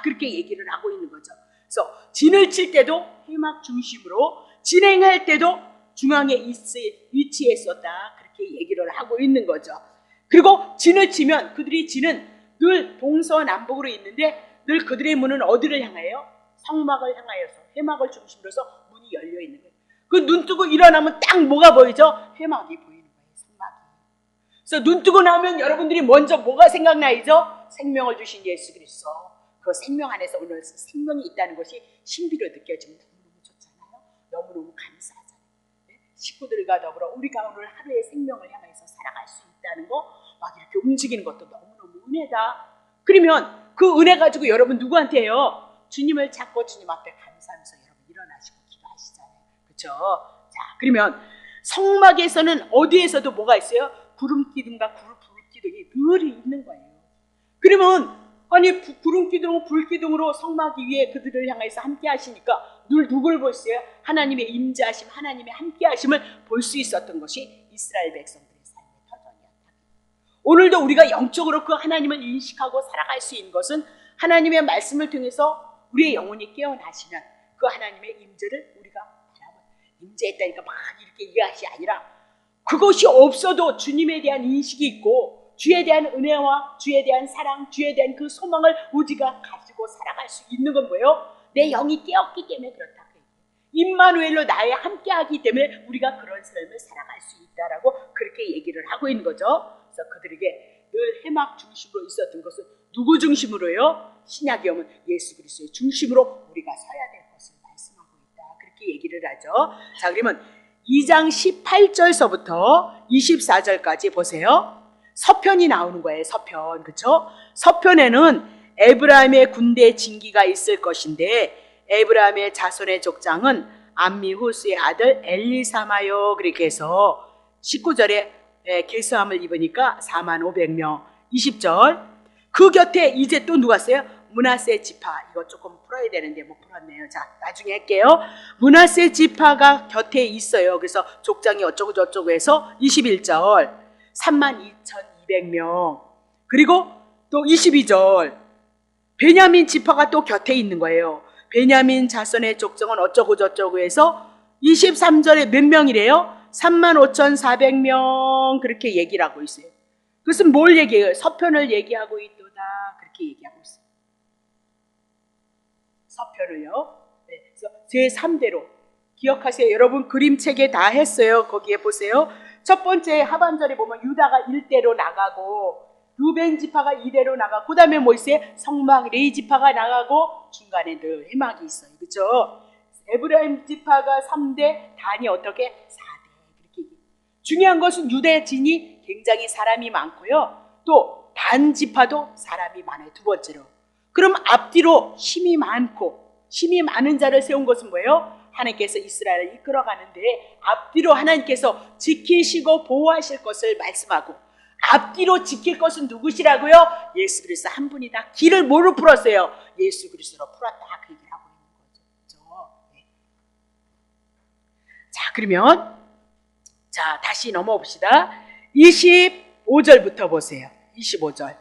그렇게 얘기를 하고 있는 거죠. 그래서 진을 칠 때도 회막 중심으로 진행할 때도 중앙에 위치에 있었다. 그렇게 얘기를 하고 있는 거죠. 그리고 진을 치면 그들이 진은 늘 동서남북으로 있는데 늘 그들의 문은 어디를 향해요? 성막을 향하여서 회막을 중심으로 해서 문이 열려 있는 거예요. 그 눈 뜨고 일어나면 딱 뭐가 보이죠? 회막이 보이는 거예요. 성막이. 그래서 눈 뜨고 나면 여러분들이 먼저 뭐가 생각나죠? 생명을 주신 예수 그리스도. 그 생명 안에서 오늘 생명이 있다는 것이 신비로 느껴지면 너무너무 좋잖아요. 너무너무 감사하잖아요. 식구들과 더불어 우리가 오늘 하루의 생명을 향해서 살아갈 수 있다는 거 막 이렇게 움직이는 것도 너무너무 은혜다. 그러면 그 은혜 가지고 여러분 누구한테 해요? 주님을 찾고 주님 앞에 감사하면서 여러분 일어나시고 기도하시잖아요. 그렇죠? 자, 그러면 성막에서는 어디에서도 뭐가 있어요? 구름 기둥과 불 기둥이 늘 있는 거예요. 그러면 아니 구름 기둥, 불 기둥으로 성막 위에 그들을 향해서 함께 하시니까 늘 누굴 보셨어요? 하나님의 임재하심, 하나님의 함께 하심을 볼 수 있었던 것이 이스라엘 백성들의 삶의 터전이었다. 오늘도 우리가 영적으로 그 하나님을 인식하고 살아갈 수 있는 것은 하나님의 말씀을 통해서 우리의 영혼이 깨어나시면 그 하나님의 임재를 우리가 바라보는 임재했다니까 막 이렇게 이해하시 아니라 그것이 없어도 주님에 대한 인식이 있고 주에 대한 은혜와 주에 대한 사랑, 주에 대한 그 소망을 우리가 가지고 살아갈 수 있는 건 뭐예요? 내 영이 깨었기 때문에 그렇다. 임마누엘로 나의 함께하기 때문에 우리가 그런 삶을 살아갈 수 있다라고 그렇게 얘기를 하고 있는 거죠. 그래서 그들에게 늘 해막 중심으로 있었던 것은 누구 중심으로요? 신약에 오면 예수 그리스도의 중심으로 우리가 서야 될 것을 말씀하고 있다. 그렇게 얘기를 하죠. 자, 그러면 2장 18절서부터 24절까지 보세요. 서편이 나오는 거예요. 서편. 그렇죠? 서편에는 에브라임의 군대 진기가 있을 것인데 에브라임의 자손의 족장은 암미후스의 아들 엘리사마요. 그렇게 해서 19절에 계수함을 입으니까 45,500명. 20절 그 곁에 이제 또 누가 있어요? 므낫세 지파. 이거 조금 풀어야 되는데 못 풀었네요. 자, 나중에 할게요. 므낫세 지파가 곁에 있어요. 그래서 족장이 어쩌고 저쩌고 해서 21절 32,200명. 그리고 또 22절 베냐민 지파가 또 곁에 있는 거예요. 베냐민 자손의 족장은 어쩌고 저쩌고 해서 23절에 몇 명이래요? 35,400명. 그렇게 얘기를 하고 있어요. 그것은 뭘 얘기해요? 서편을 얘기하고 있도다. 그렇게 얘기하고 있어요. 서편을요. 네, 그래서 제3대로 기억하세요. 여러분 그림책에 다 했어요. 거기에 보세요. 첫 번째 하반절에 보면 유다가 1대로 나가고 루벤 지파가 2대로 나가고 그 다음에 뭐 있어요? 성막 레위 지파가 나가고 중간에 늘 해막이 있어요. 그렇죠? 에브라임 지파가 3대, 단이 어떻게? 4대. 그렇게 얘기해요. 중요한 것은 유대 진이 굉장히 사람이 많고요. 또 단 지파도 사람이 많아요. 두 번째로. 그럼 앞뒤로 힘이 많은 자를 세운 것은 뭐예요? 하나님께서 이스라엘을 이끌어가는데 앞뒤로 하나님께서 지키시고 보호하실 것을 말씀하고 앞뒤로 지킬 것은 누구시라고요? 예수 그리스도 한 분이다. 길을 뭐로 풀었어요? 예수 그리스도로 풀었다. 그 얘기를 하고 있는 거죠. 그렇죠? 네. 자, 그러면 자 다시 넘어 봅시다. 25절부터 보세요. 25절.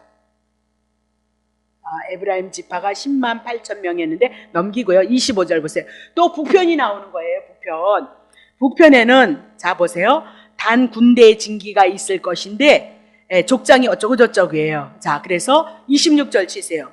에브라임 지파가 10만 8천 명이었는데 넘기고요. 25절 보세요. 또 북편이 나오는 거예요. 북편에는 자 보세요. 단 군대의 진기가 있을 것인데 족장이 어쩌고 저쩌고예요. 자, 그래서 26절 치세요.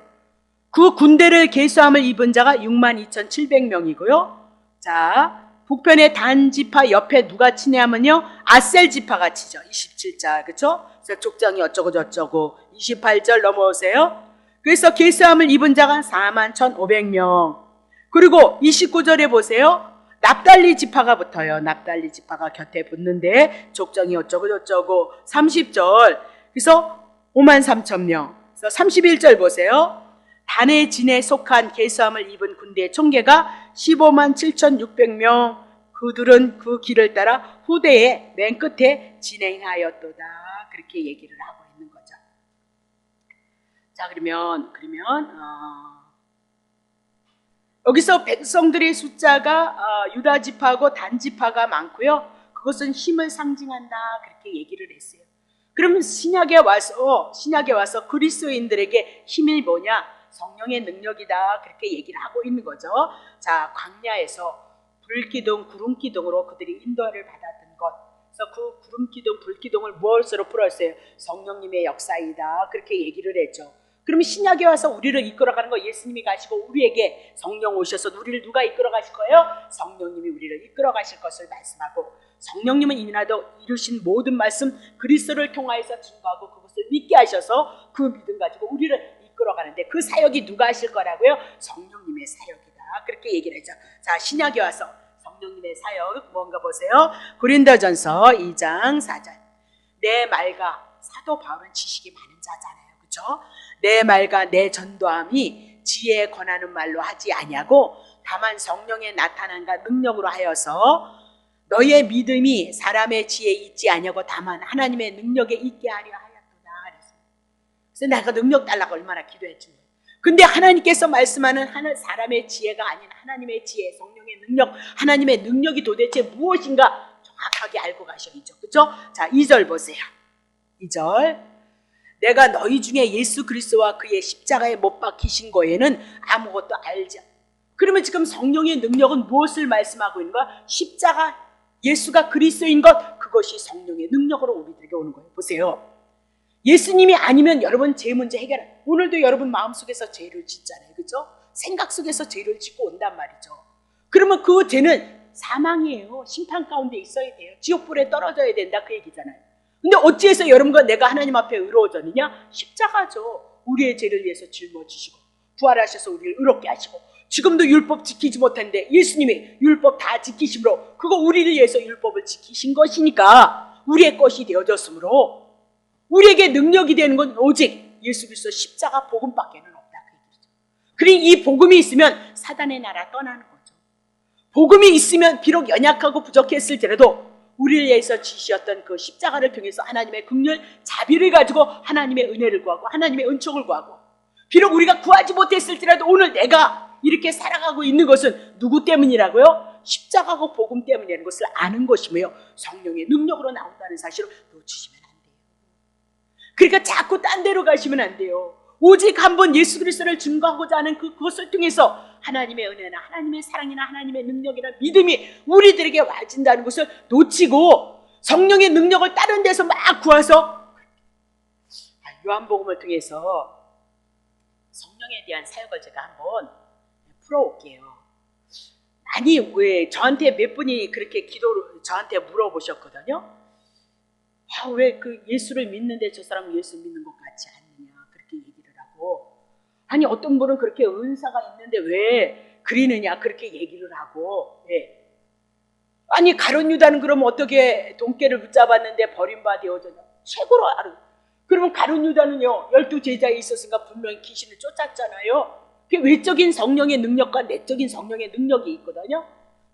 그 군대를 계수함을 입은 자가 62,700명이고요. 자, 북편의 단 지파 옆에 누가 치냐 하면요. 아셀 지파가 치죠. 27절. 그렇죠? 그래서 족장이 어쩌고 저쩌고. 28절 넘어오세요. 그래서 계수함을 입은 자가 41,500명. 그리고 29절에 보세요. 납달리 지파가 붙어요. 납달리 지파가 곁에 붙는데 족장이 어쩌고 저쩌고. 30절. 그래서 53,000명. 그래서 31절 보세요. 단의 진에 속한 계수함을 입은 군대의 총계가 157,600명. 그들은 그 길을 따라 후대의 맨 끝에 진행하였도다. 그렇게 얘기를 하고 있는 거죠. 자, 그러면 여기서 백성들의 숫자가 유다 지파하고 단 지파가 많고요. 그것은 힘을 상징한다. 그렇게 얘기를 했어요. 그러면 신약에 와서 그리스도인들에게 힘이 뭐냐? 성령의 능력이다. 그렇게 얘기를 하고 있는 거죠. 자, 광야에서 불기둥, 구름기둥으로 그들이 인도를 받았던 것. 그래서 그 구름기둥, 불기둥을 무엇으로 풀었어요? 성령님의 역사이다. 그렇게 얘기를 했죠. 그러면 신약에 와서 우리를 이끌어가는 거 예수님이 가시고 우리에게 성령 오셔서 우리를 누가 이끌어 가실 거예요? 성령님이 우리를 이끌어 가실 것을 말씀하고 성령님은 이미나도 이루신 모든 말씀 그리스도를 통하여서 증거하고 그것을 믿게 하셔서 그 믿음 가지고 우리를 이끌어가는데 그 사역이 누가 하실 거라고요? 성령님의 사역이다. 그렇게 얘기를 했죠. 자, 신약에 와서 성령님의 사역 뭔가 보세요. 고린도전서 2장 4절. 내 말과 사도 바울은 지식이 많은 자잖아요. 그렇죠? 내 말과 내 전도함이 지혜에 권하는 말로 하지 아니하고 다만 성령의 나타남과 능력으로 하여서 너의 믿음이 사람의 지혜에 있지 아니하고 다만 하나님의 능력에 있게 하려 하였도다. 그래서 내가 능력 달라고 얼마나 기도했지. 근데 하나님께서 말씀하는 사람의 지혜가 아닌 하나님의 지혜, 성령의 능력, 하나님의 능력이 도대체 무엇인가 정확하게 알고 가셔야죠. 그렇죠? 자, 2절 보세요. 2절. 내가 너희 중에 예수 그리스도와 그의 십자가에 못 박히신 거에는 아무것도 알지. 그러면 지금 성령의 능력은 무엇을 말씀하고 있는 거야? 십자가, 예수가 그리스도인 것, 그것이 성령의 능력으로 우리들에게 오는 거예요. 보세요. 예수님이 아니면 여러분 죄 문제 해결. 오늘도 여러분 마음속에서 죄를 짓잖아요. 그렇죠? 생각 속에서 죄를 짓고 온단 말이죠. 그러면 그 죄는 사망이에요. 심판 가운데 있어야 돼요. 지옥불에 떨어져야 된다, 그 얘기잖아요. 근데 어찌해서 여러분과 내가 하나님 앞에 의로워졌느냐? 십자가죠. 우리의 죄를 위해서 짊어지시고 부활하셔서 우리를 의롭게 하시고, 지금도 율법 지키지 못했는데 예수님이 율법 다 지키심으로 그거 우리를 위해서 율법을 지키신 것이니까 우리의 것이 되어졌으므로 우리에게 능력이 되는 건 오직 예수 그리스도 십자가 복음밖에는 없다, 그 얘기죠. 그러니 이 복음이 있으면 사단의 나라 떠나는 거죠. 복음이 있으면 비록 연약하고 부족했을지라도 우리를 위해서 지시었던 그 십자가를 통해서 하나님의 긍휼 자비를 가지고 하나님의 은혜를 구하고 하나님의 은총을 구하고, 비록 우리가 구하지 못했을지라도 오늘 내가 이렇게 살아가고 있는 것은 누구 때문이라고요? 십자가고 복음 때문이라는 것을 아는 것이며 성령의 능력으로 나온다는 사실을 놓치시면 안 돼요. 그러니까 자꾸 딴 데로 가시면 안 돼요. 오직 한번 예수 그리스도를 증거하고자 하는 그것을 통해서 하나님의 은혜나 하나님의 사랑이나 하나님의 능력이나 믿음이 우리들에게 와진다는 것을 놓치고 성령의 능력을 다른 데서 막 구해서, 요한복음을 통해서 성령에 대한 사역을 제가 한번 풀어올게요. 아니, 왜 저한테 몇 분이 그렇게 기도를 저한테 물어보셨거든요. 왜 그 예수를 믿는데 저 사람은 예수 믿는 것 같지 않느냐, 그렇게 얘기를 하고, 아니 어떤 분은 그렇게 은사가 있는데 왜 그리느냐, 그렇게 얘기를 하고, 아니 가룟 유다는 그럼 어떻게 돈깨를 붙잡았는데 버림받아 되어졌냐, 최고로 알아. 그러면 가룟 유다는요 12제자에 있었으니까 분명히 귀신을 쫓았잖아요. 그 외적인 성령의 능력과 내적인 성령의 능력이 있거든요.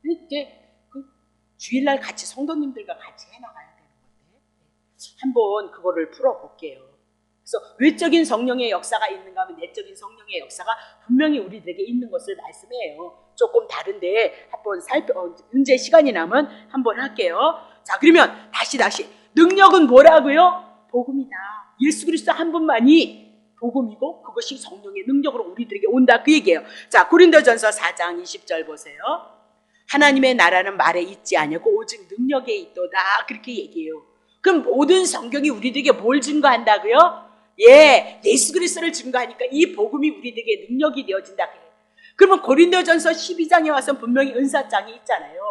이제 그 주일날 같이 성도님들과 같이 해나가야 되는 건데, 한번 그거를 풀어볼게요. 그래서 외적인 성령의 역사가 있는가 하면 내적인 성령의 역사가 분명히 우리들에게 있는 것을 말씀해요. 조금 다른데 한번 언제 시간이 나면 한번 할게요. 자, 그러면 다시 능력은 뭐라고요? 복음이다. 예수 그리스도 한 분만이 복음이고 그것이 성령의 능력으로 우리들에게 온다, 그 얘기예요. 자, 고린도전서 4장 20절 보세요. 하나님의 나라는 말에 있지 아니하고 오직 능력에 있도다, 그렇게 얘기해요. 그럼 모든 성경이 우리들에게 뭘 증거한다고요? 예수 그리스도를 증거하니까 이 복음이 우리들에게 능력이 되어진다. 그러면 고린도전서 12장에 와서 분명히 은사장이 있잖아요.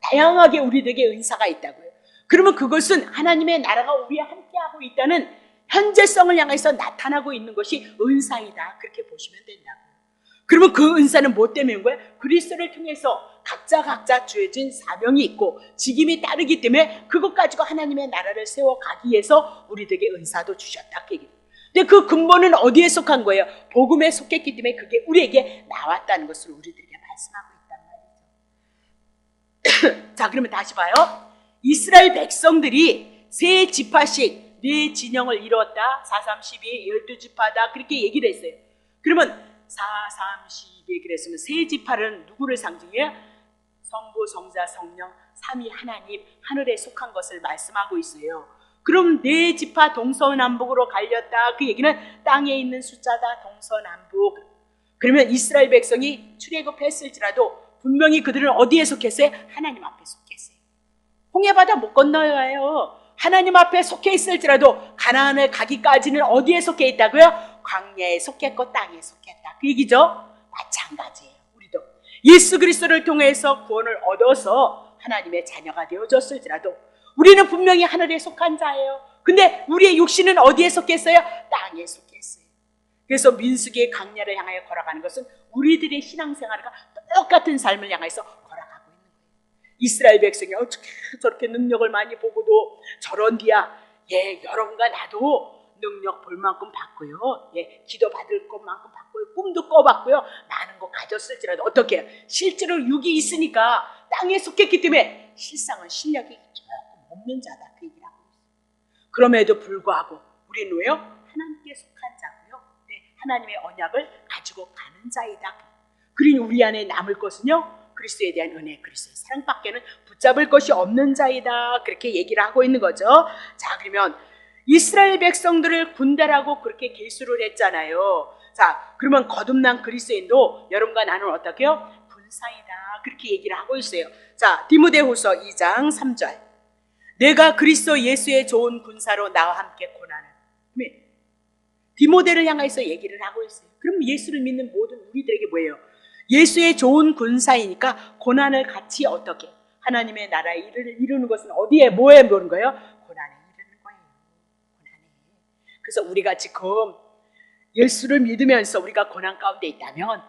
다양하게 우리들에게 은사가 있다고요. 그러면 그것은 하나님의 나라가 우리와 함께하고 있다는 현재성을 향해서 나타나고 있는 것이 은사이다, 그렇게 보시면 된다고요. 그러면 그 은사는 뭐 때문인 거예요? 그리스도를 통해서 각자 주어진 사명이 있고 직임이 따르기 때문에 그것 가지고 하나님의 나라를 세워가기 위해서 우리들에게 은사도 주셨다, 그 얘기예요. 근데 그 근본은 어디에 속한 거예요? 복음에 속했기 때문에 그게 우리에게 나왔다는 것을 우리들에게 말씀하고 있단 말이죠. 자, 그러면 다시 봐요. 이스라엘 백성들이 세 지파씩 네 진영을 이루었다. 4, 3, 12, 12지파다, 그렇게 얘기를 했어요. 그러면 4, 3, 12 그랬으면 세 지파는 누구를 상징해요? 성부, 성자, 성령, 삼위 하나님, 하늘에 속한 것을 말씀하고 있어요. 그럼 네 지파 동서남북으로 갈렸다, 그 얘기는 땅에 있는 숫자다, 동서남북. 그러면 이스라엘 백성이 출애굽했을지라도 분명히 그들은 어디에 속했어요? 하나님 앞에 속했어요. 홍해바다 못 건너야 해요. 하나님 앞에 속해 있을지라도 가나안을 가기까지는 어디에 속해 있다고요? 광야에 속했고 땅에 속했다, 그 얘기죠. 마찬가지예요. 우리도 예수 그리스도를 통해서 구원을 얻어서 하나님의 자녀가 되어졌을지라도 우리는 분명히 하늘에 속한 자예요. 근데 우리의 육신은 어디에 속했어요? 땅에 속했어요. 그래서 민수기의 광야를 향하여 걸어가는 것은 우리들의 신앙생활과 똑같은 삶을 향해서 걸어가고 있는 거예요. 이스라엘 백성이 어떻게 저렇게 능력을 많이 보고도 저런디야. 여러분과 나도 능력 볼 만큼 받고요. 기도 받을 것만큼 받고요. 꿈도 꿔봤고요. 많은 거 가졌을지라도 어떻게 해요? 실제로 육이 있으니까 땅에 속했기 때문에 실상은 실력이 조금 없는 자다, 그 얘기를 하고 있어요. 그럼에도 불구하고 우리는 왜요? 하나님께 속한 자고요. 하나님의 언약을 가지고 가는 자이다. 그러니 우리 안에 남을 것은요, 그리스도에 대한 은혜, 그리스도의 사랑밖에는 붙잡을 것이 없는 자이다, 그렇게 얘기를 하고 있는 거죠. 자, 그러면 이스라엘 백성들을 군대라고 그렇게 계수를 했잖아요. 자, 그러면 거듭난 그리스도인도 여러분과 나는 어떻게 해요? 군사이다, 그렇게 얘기를 하고 있어요. 자, 디모데후서 2장 3절. 내가 그리스도 예수의 좋은 군사로 나와 함께 고난을. 디모데를 향해서 얘기를 하고 있어요. 그럼 예수를 믿는 모든 우리들에게 뭐예요? 예수의 좋은 군사이니까 고난을 같이 어떻게? 하나님의 나라의 일을 이루는 것은 어디에 뭐에 보는 거예요? 고난에 이르는 거예요. 고난에. 그래서 우리가 지금 예수를 믿으면서 우리가 고난 가운데 있다면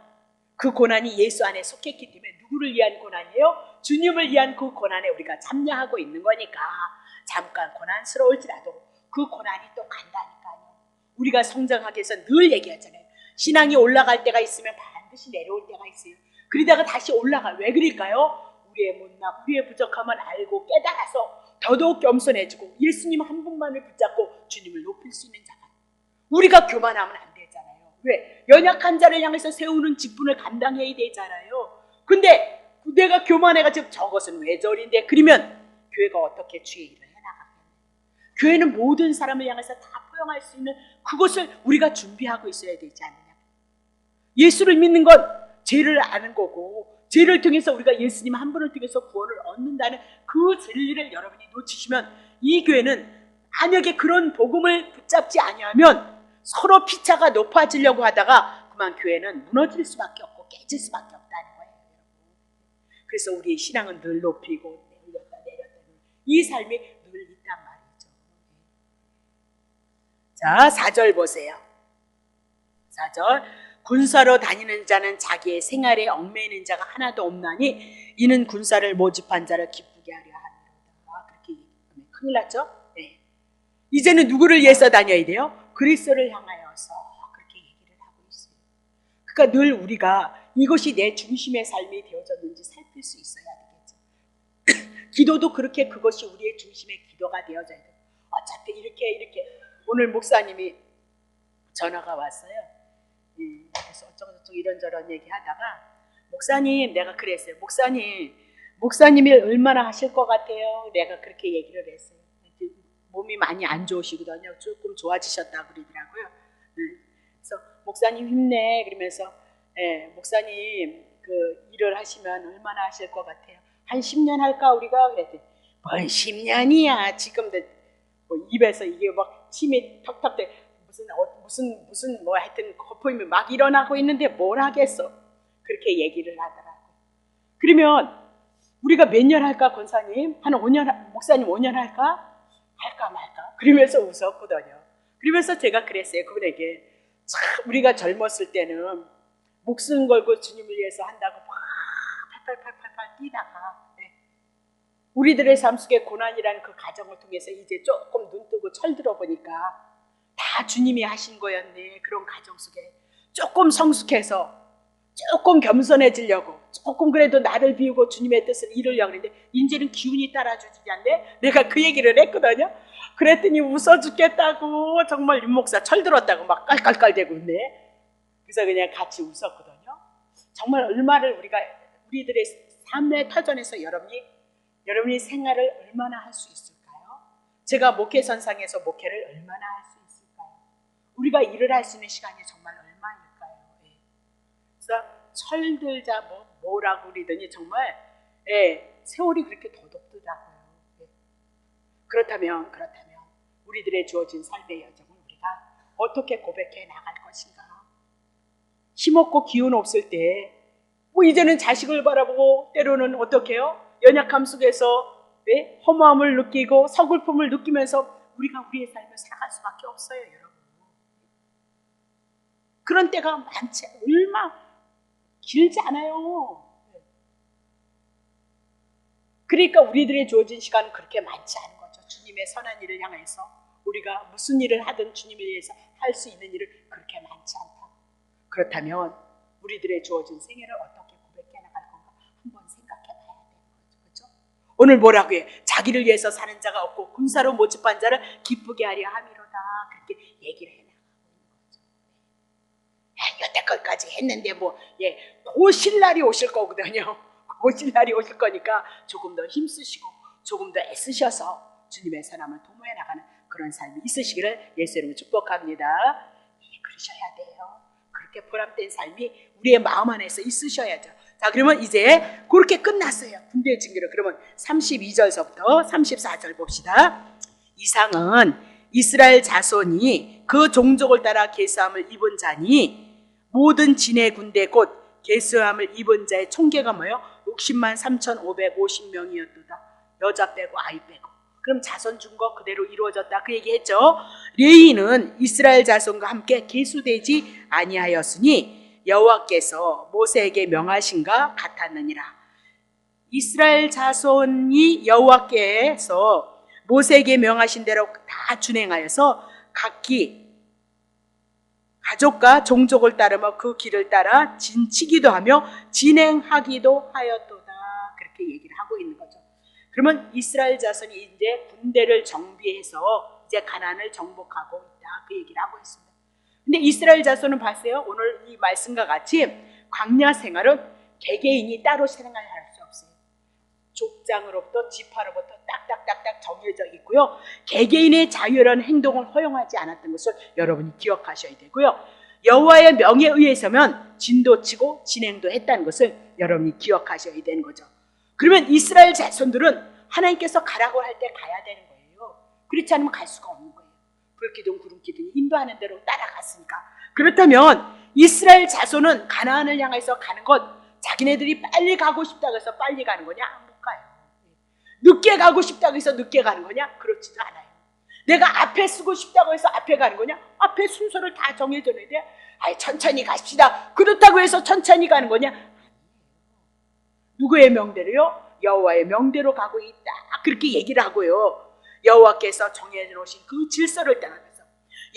그 고난이 예수 안에 속했기 때문에 누구를 위한 고난이에요? 주님을 위한 그 고난에 우리가 참여하고 있는 거니까 잠깐 고난스러울지라도 그 고난이 또 간다니까요. 우리가 성장하기 위해서 늘 얘기하잖아요. 신앙이 올라갈 때가 있으면 반드시 내려올 때가 있어요. 그러다가 다시 올라가요. 왜 그럴까요? 우리의 못남, 우리의 부족함을 알고 깨달아서 더더욱 겸손해지고 예수님 한 분만을 붙잡고 주님을 높일 수 있는 자가 우리가 교만하면 안 되잖아요. 왜? 연약한 자를 향해서 세우는 직분을 감당해야 되잖아요. 근데 내가 교만해가지고 저것은 왜 저린데? 그러면 교회가 어떻게 주의 일을 해나가겠냐? 교회는 모든 사람을 향해서 다 포용할 수 있는 그것을 우리가 준비하고 있어야 되지 않느냐? 예수를 믿는 건 죄를 아는 거고 죄를 통해서 우리가 예수님 한 분을 통해서 구원을 얻는다는 그 진리를 여러분이 놓치시면 이 교회는 만약에 그런 복음을 붙잡지 아니하면 서로 피차가 높아지려고 하다가 그만 교회는 무너질 수밖에 없고 깨질 수밖에 없다는 거예요. 그래서 우리의 신앙은 늘 높이고 내렸다 이 삶이 늘 있단 말이죠. 자, 4절 보세요. 4절 군사로 다니는 자는 자기의 생활에 얽매이는 자가 하나도 없나니 이는 군사를 모집한 자를 기쁘게 하려 합니다. 그렇게 얘기하면 큰일 났죠? 네. 이제는 누구를 위해서 다녀야 돼요? 그리스도를 향하여서 그렇게 얘기를 하고 있어요. 그러니까 늘 우리가 이것이 내 중심의 삶이 되어졌는지 살필 수 있어야 되겠죠. 기도도 그렇게 그것이 우리의 중심의 기도가 되어져야 돼요. 어차피 이렇게 오늘 목사님이 전화가 왔어요. 그래서 어쩌고저쩌고 이런저런 얘기하다가 목사님 내가 그랬어요. 목사님이 얼마나 하실 것 같아요? 내가 그렇게 얘기를 했어요. 몸이 많이 안 좋으시거든요. 조금 좋아지셨다고 그러더라고요. 그래서 목사님 힘내 그러면서 목사님 그 일을 하시면 얼마나 하실 것 같아요? 한 10년 할까 우리가? 그랬더니 뭔 10년이야 지금도 뭐 입에서 이게 막 침이 턱턱 대 무슨 뭐 하여튼 거품이 막 일어나고 있는데 뭘 하겠어? 그렇게 얘기를 하더라고요. 그러면 우리가 몇 년 할까 권사님? 한 5년 목사님 5년 할까? 할까 말까? 그러면서 웃었거든요. 그러면서 제가 그랬어요. 그분에게 참 우리가 젊었을 때는 목숨 걸고 주님을 위해서 한다고 막 팔팔 뛰다가 우리들의 삶 속에 고난이라는 그 과정을 통해서 이제 조금 눈 뜨고 철들어 보니까 다 주님이 하신 거였네. 그런 과정 속에 조금 성숙해서 조금 겸손해지려고 조금 그래도 나를 비우고 주님의 뜻을 이루려고 했는데 이제는 기운이 따라주지 않네. 내가 그 얘기를 했거든요. 그랬더니 웃어 죽겠다고 정말 윤 목사 철들었다고 막 깔깔깔대고 있네. 그래서 그냥 같이 웃었거든요. 정말 얼마를 우리들의 삶의 터전에서 여러분이 생활을 얼마나 할 수 있을까요? 제가 목회선상에서 목회를 얼마나 할 수 있을까요? 우리가 일을 할 수 있는 시간이 정말 얼마일까요? 그래서 철들자 뭐라고 그러더니 정말 세월이 그렇게 더덥더라고요. 그렇다면 우리들의 주어진 삶의 여정을 우리가 어떻게 고백해 나갈 것인가? 힘없고 기운 없을 때 뭐 이제는 자식을 바라보고 때로는 어떻게 해요? 연약함 속에서 허무함을 느끼고 서글픔을 느끼면서 우리가 우리의 삶을 살아갈 수밖에 없어요, 여러분. 그런 때가 많지 얼마 길지 않아요. 그러니까 우리들의 주어진 시간은 그렇게 많지 않은 거죠. 주님의 선한 일을 향해서 우리가 무슨 일을 하든 주님을 위해서 할 수 있는 일을 그렇게 많지 않다. 그렇다면 우리들의 주어진 생애를 어떻게 고백해 나갈 건가 한번 생각해 봐야 되는 거죠. 그렇죠? 오늘 뭐라고 해? 자기를 위해서 사는 자가 없고 군사로 모집한 자를 기쁘게 하려 함이로다. 그렇게 얘기를 해 나가고 있는 거죠. 여태껏까지 했는데 고실 날이 오실 거거든요. 고실 날이 오실 거니까 조금 더 힘쓰시고 조금 더 애쓰셔서 주님의 사람을 도모해 나가는 그런 삶이 있으시기를 예수 이름으로 축복합니다. 그러셔야 돼요. 그렇게 보람된 삶이 우리의 마음 안에서 있으셔야죠. 자, 그러면 이제 그렇게 끝났어요. 군대의 징계로. 그러면 32절서부터 34절 봅시다. 이상은 이스라엘 자손이 그 종족을 따라 계수함을 입은 자니 모든 진의 군대 곧 계수함을 입은 자의 총계가 뭐예요? 60만 3,550명이었도다. 여자 빼고 아이 빼고. 그럼 자손 준 거 그대로 이루어졌다 그 얘기했죠. 레위는 이스라엘 자손과 함께 계수되지 아니하였으니 여호와께서 모세에게 명하신가 같았느니라. 이스라엘 자손이 여호와께서 모세에게 명하신 대로 다 준행하여서 각기 가족과 종족을 따르며 그 길을 따라 진치기도 하며 진행하기도 하였도다. 그렇게 얘기를 하고 있는 거죠. 그러면 이스라엘 자손이 이제 군대를 정비해서 이제 가나안을 정복하고 있다. 그 얘기를 하고 있습니다. 근데 이스라엘 자손은 봤어요. 오늘 이 말씀과 같이 광야 생활은 개개인이 따로 생활할 수 없어요. 족장으로부터 지파로부터 딱딱딱딱 정해져 있고요. 개개인의 자유로운 행동을 허용하지 않았던 것을 여러분이 기억하셔야 되고요. 여호와의 명에 의해서면 진도 치고 진행도 했다는 것을 여러분이 기억하셔야 되는 거죠. 그러면 이스라엘 자손들은 하나님께서 가라고 할 때 가야 되는 거예요. 그렇지 않으면 갈 수가 없는 거예요. 불기둥 구름기둥이 인도하는 대로 따라갔으니까. 그렇다면 이스라엘 자손은 가나안을 향해서 가는 것, 자기네들이 빨리 가고 싶다고 해서 빨리 가는 거냐? 못 가요. 늦게 가고 싶다고 해서 늦게 가는 거냐? 그렇지도 않아요. 내가 앞에 쓰고 싶다고 해서 앞에 가는 거냐? 앞에 순서를 다 정해줘야 돼. 아이, 천천히 갑시다. 그렇다고 해서 천천히 가는 거냐? 누구의 명대로요? 여호와의 명대로 가고 있다. 그렇게 얘기를 하고요. 여호와께서 정해놓으신 그 질서를 따라서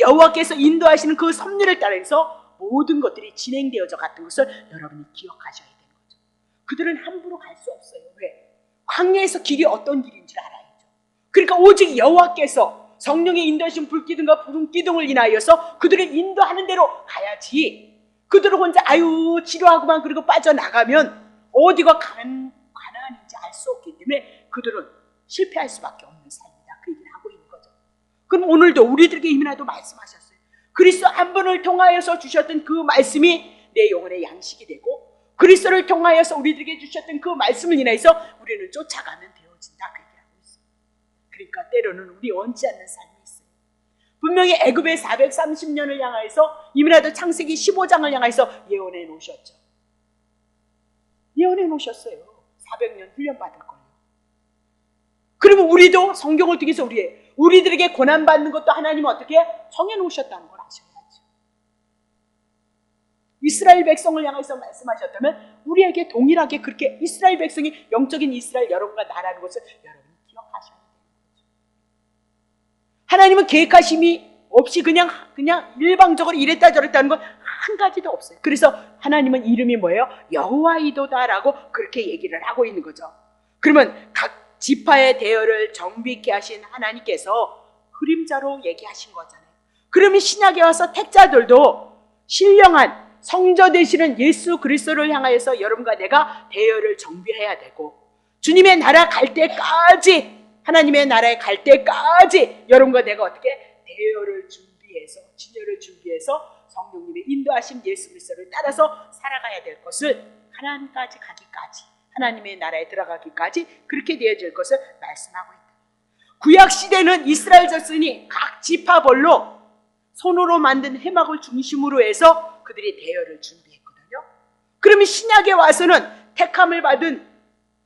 여호와께서 인도하시는 그 섭리를 따라서 모든 것들이 진행되어져 갔던 것을 여러분이 기억하셔야 되는 거죠. 그들은 함부로 갈 수 없어요. 왜? 광야에서 길이 어떤 길인 줄 알아야죠. 그러니까 오직 여호와께서 성령의 인도하신 불기둥과 구름기둥을 인하여서 그들을 인도하는 대로 가야지. 그들을 혼자 아유 지루하고만 그리고 빠져나가면 어디가 가나안인지 알 수 없기 때문에 그들은 실패할 수밖에 없는 삶이다. 그 얘기를 하고 있는 거죠. 그럼 오늘도 우리들에게 이미나도 말씀하셨어요. 그리스도 한 분을 통하여서 주셨던 그 말씀이 내 영혼의 양식이 되고 그리스도를 통하여서 우리들에게 주셨던 그 말씀을 인하여서 우리는 쫓아가면 되어진다. 그 얘기를 하고 있어요. 그러니까 때로는 우리 원치 않는 삶이 있어요. 분명히 애굽의 430년을 향하여서 이미나도 창세기 15장을 향하여서 예언해 놓으셨죠. 예언해 놓으셨어요. 400년 훈련받을 거예요. 그러면 우리도 성경을 통해서 우리들에게 고난받는 것도 하나님은 어떻게 정해 놓으셨다는 걸 아셔야죠. 이스라엘 백성을 향해서 말씀하셨다면 우리에게 동일하게 그렇게 이스라엘 백성이 영적인 이스라엘 여러분과 나라는 것을 여러분이 기억하셔야 되는 거죠. 하나님은 계획하심이 없이 그냥 일방적으로 이랬다 저랬다 하는 건 한 가지도 없어요. 그래서 하나님은 이름이 뭐예요? 여호와이도다라고 그렇게 얘기를 하고 있는 거죠. 그러면 각 지파의 대열을 정비케 하신 하나님께서 그림자로 얘기하신 거잖아요. 그러면 신약에 와서 택자들도 신령한 성자 되시는 예수 그리스도를 향하여서 여러분과 내가 대열을 정비해야 되고 주님의 나라 갈 때까지 하나님의 나라에 갈 때까지 여러분과 내가 어떻게 대열을 준비해서 진열을 준비해서 성령님의 인도하신 예수 그리스도를 따라서 살아가야 될 것을 하나님까지 가기까지 하나님의 나라에 들어가기까지 그렇게 되어질 것을 말씀하고 있다. 구약시대는 이스라엘 자손이 각 지파별로 손으로 만든 해막을 중심으로 해서 그들이 대열을 준비했거든요. 그러면 신약에 와서는 택함을 받은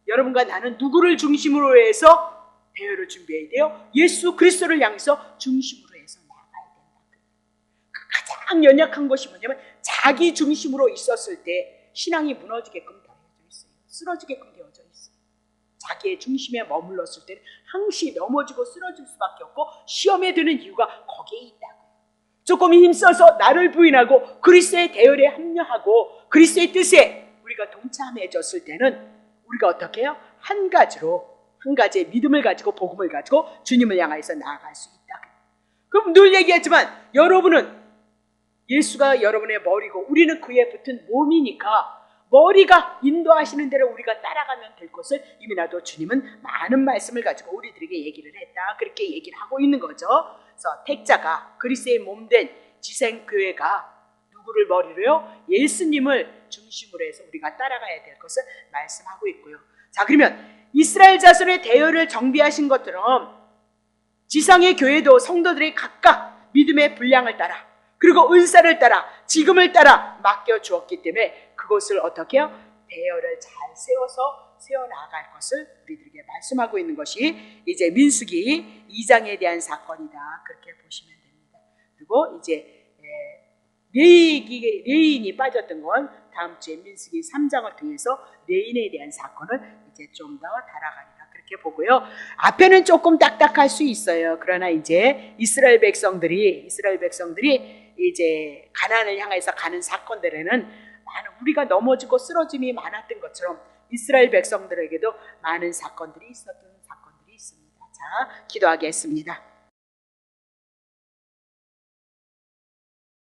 여러분과 나는 누구를 중심으로 해서 대열을 준비해야 돼요? 예수 그리스도를 향해서 중심으로 해서 나가야 된다. 가장 연약한 것이 뭐냐면 자기 중심으로 있었을 때 신앙이 무너지게끔 되어져 있어요. 쓰러지게끔 되어져 있어요. 자기의 중심에 머물렀을 때는 항시 넘어지고 쓰러질 수밖에 없고 시험에 드는 이유가 거기에 있다고요. 조금 힘써서 나를 부인하고 그리스도의 대열에 합류하고 그리스도의 뜻에 우리가 동참해졌을 때는 우리가 어떻게 해요? 한 가지의 믿음을 가지고 복음을 가지고 주님을 향해서 나아갈 수 있다. 그럼 늘 얘기하지만 여러분은 예수가 여러분의 머리고 우리는 그에 붙은 몸이니까 머리가 인도하시는 대로 우리가 따라가면 될 것을 이미 나도 주님은 많은 말씀을 가지고 우리들에게 얘기를 했다. 그렇게 얘기를 하고 있는 거죠. 그래서 택자가 그리스도의 몸된 지생교회가 누구를 머리로요? 예수님을 중심으로 해서 우리가 따라가야 될 것을 말씀하고 있고요. 자, 그러면 이스라엘 자손의 대열을 정비하신 것처럼 지상의 교회도 성도들이 각각 믿음의 분량을 따라 그리고 은사를 따라 지금을 따라 맡겨주었기 때문에 그것을 어떻게 해요? 대열을 잘 세워서 세워나갈 것을 우리들에게 말씀하고 있는 것이 이제 민수기 2장에 대한 사건이다. 그렇게 보시면 됩니다. 그리고 이제 레인이 빠졌던 건 다음 주에 민수기 3장을 통해서 레인에 대한 사건을 이제 좀 더 달아가리라 그렇게 보고요. 앞에는 조금 딱딱할 수 있어요. 그러나 이제 이스라엘 백성들이 이제 가나안을 향해서 가는 사건들에는 많은 우리가 넘어지고 쓰러짐이 많았던 것처럼 이스라엘 백성들에게도 많은 사건들이 있었던 사건들이 있습니다. 자, 기도하겠습니다.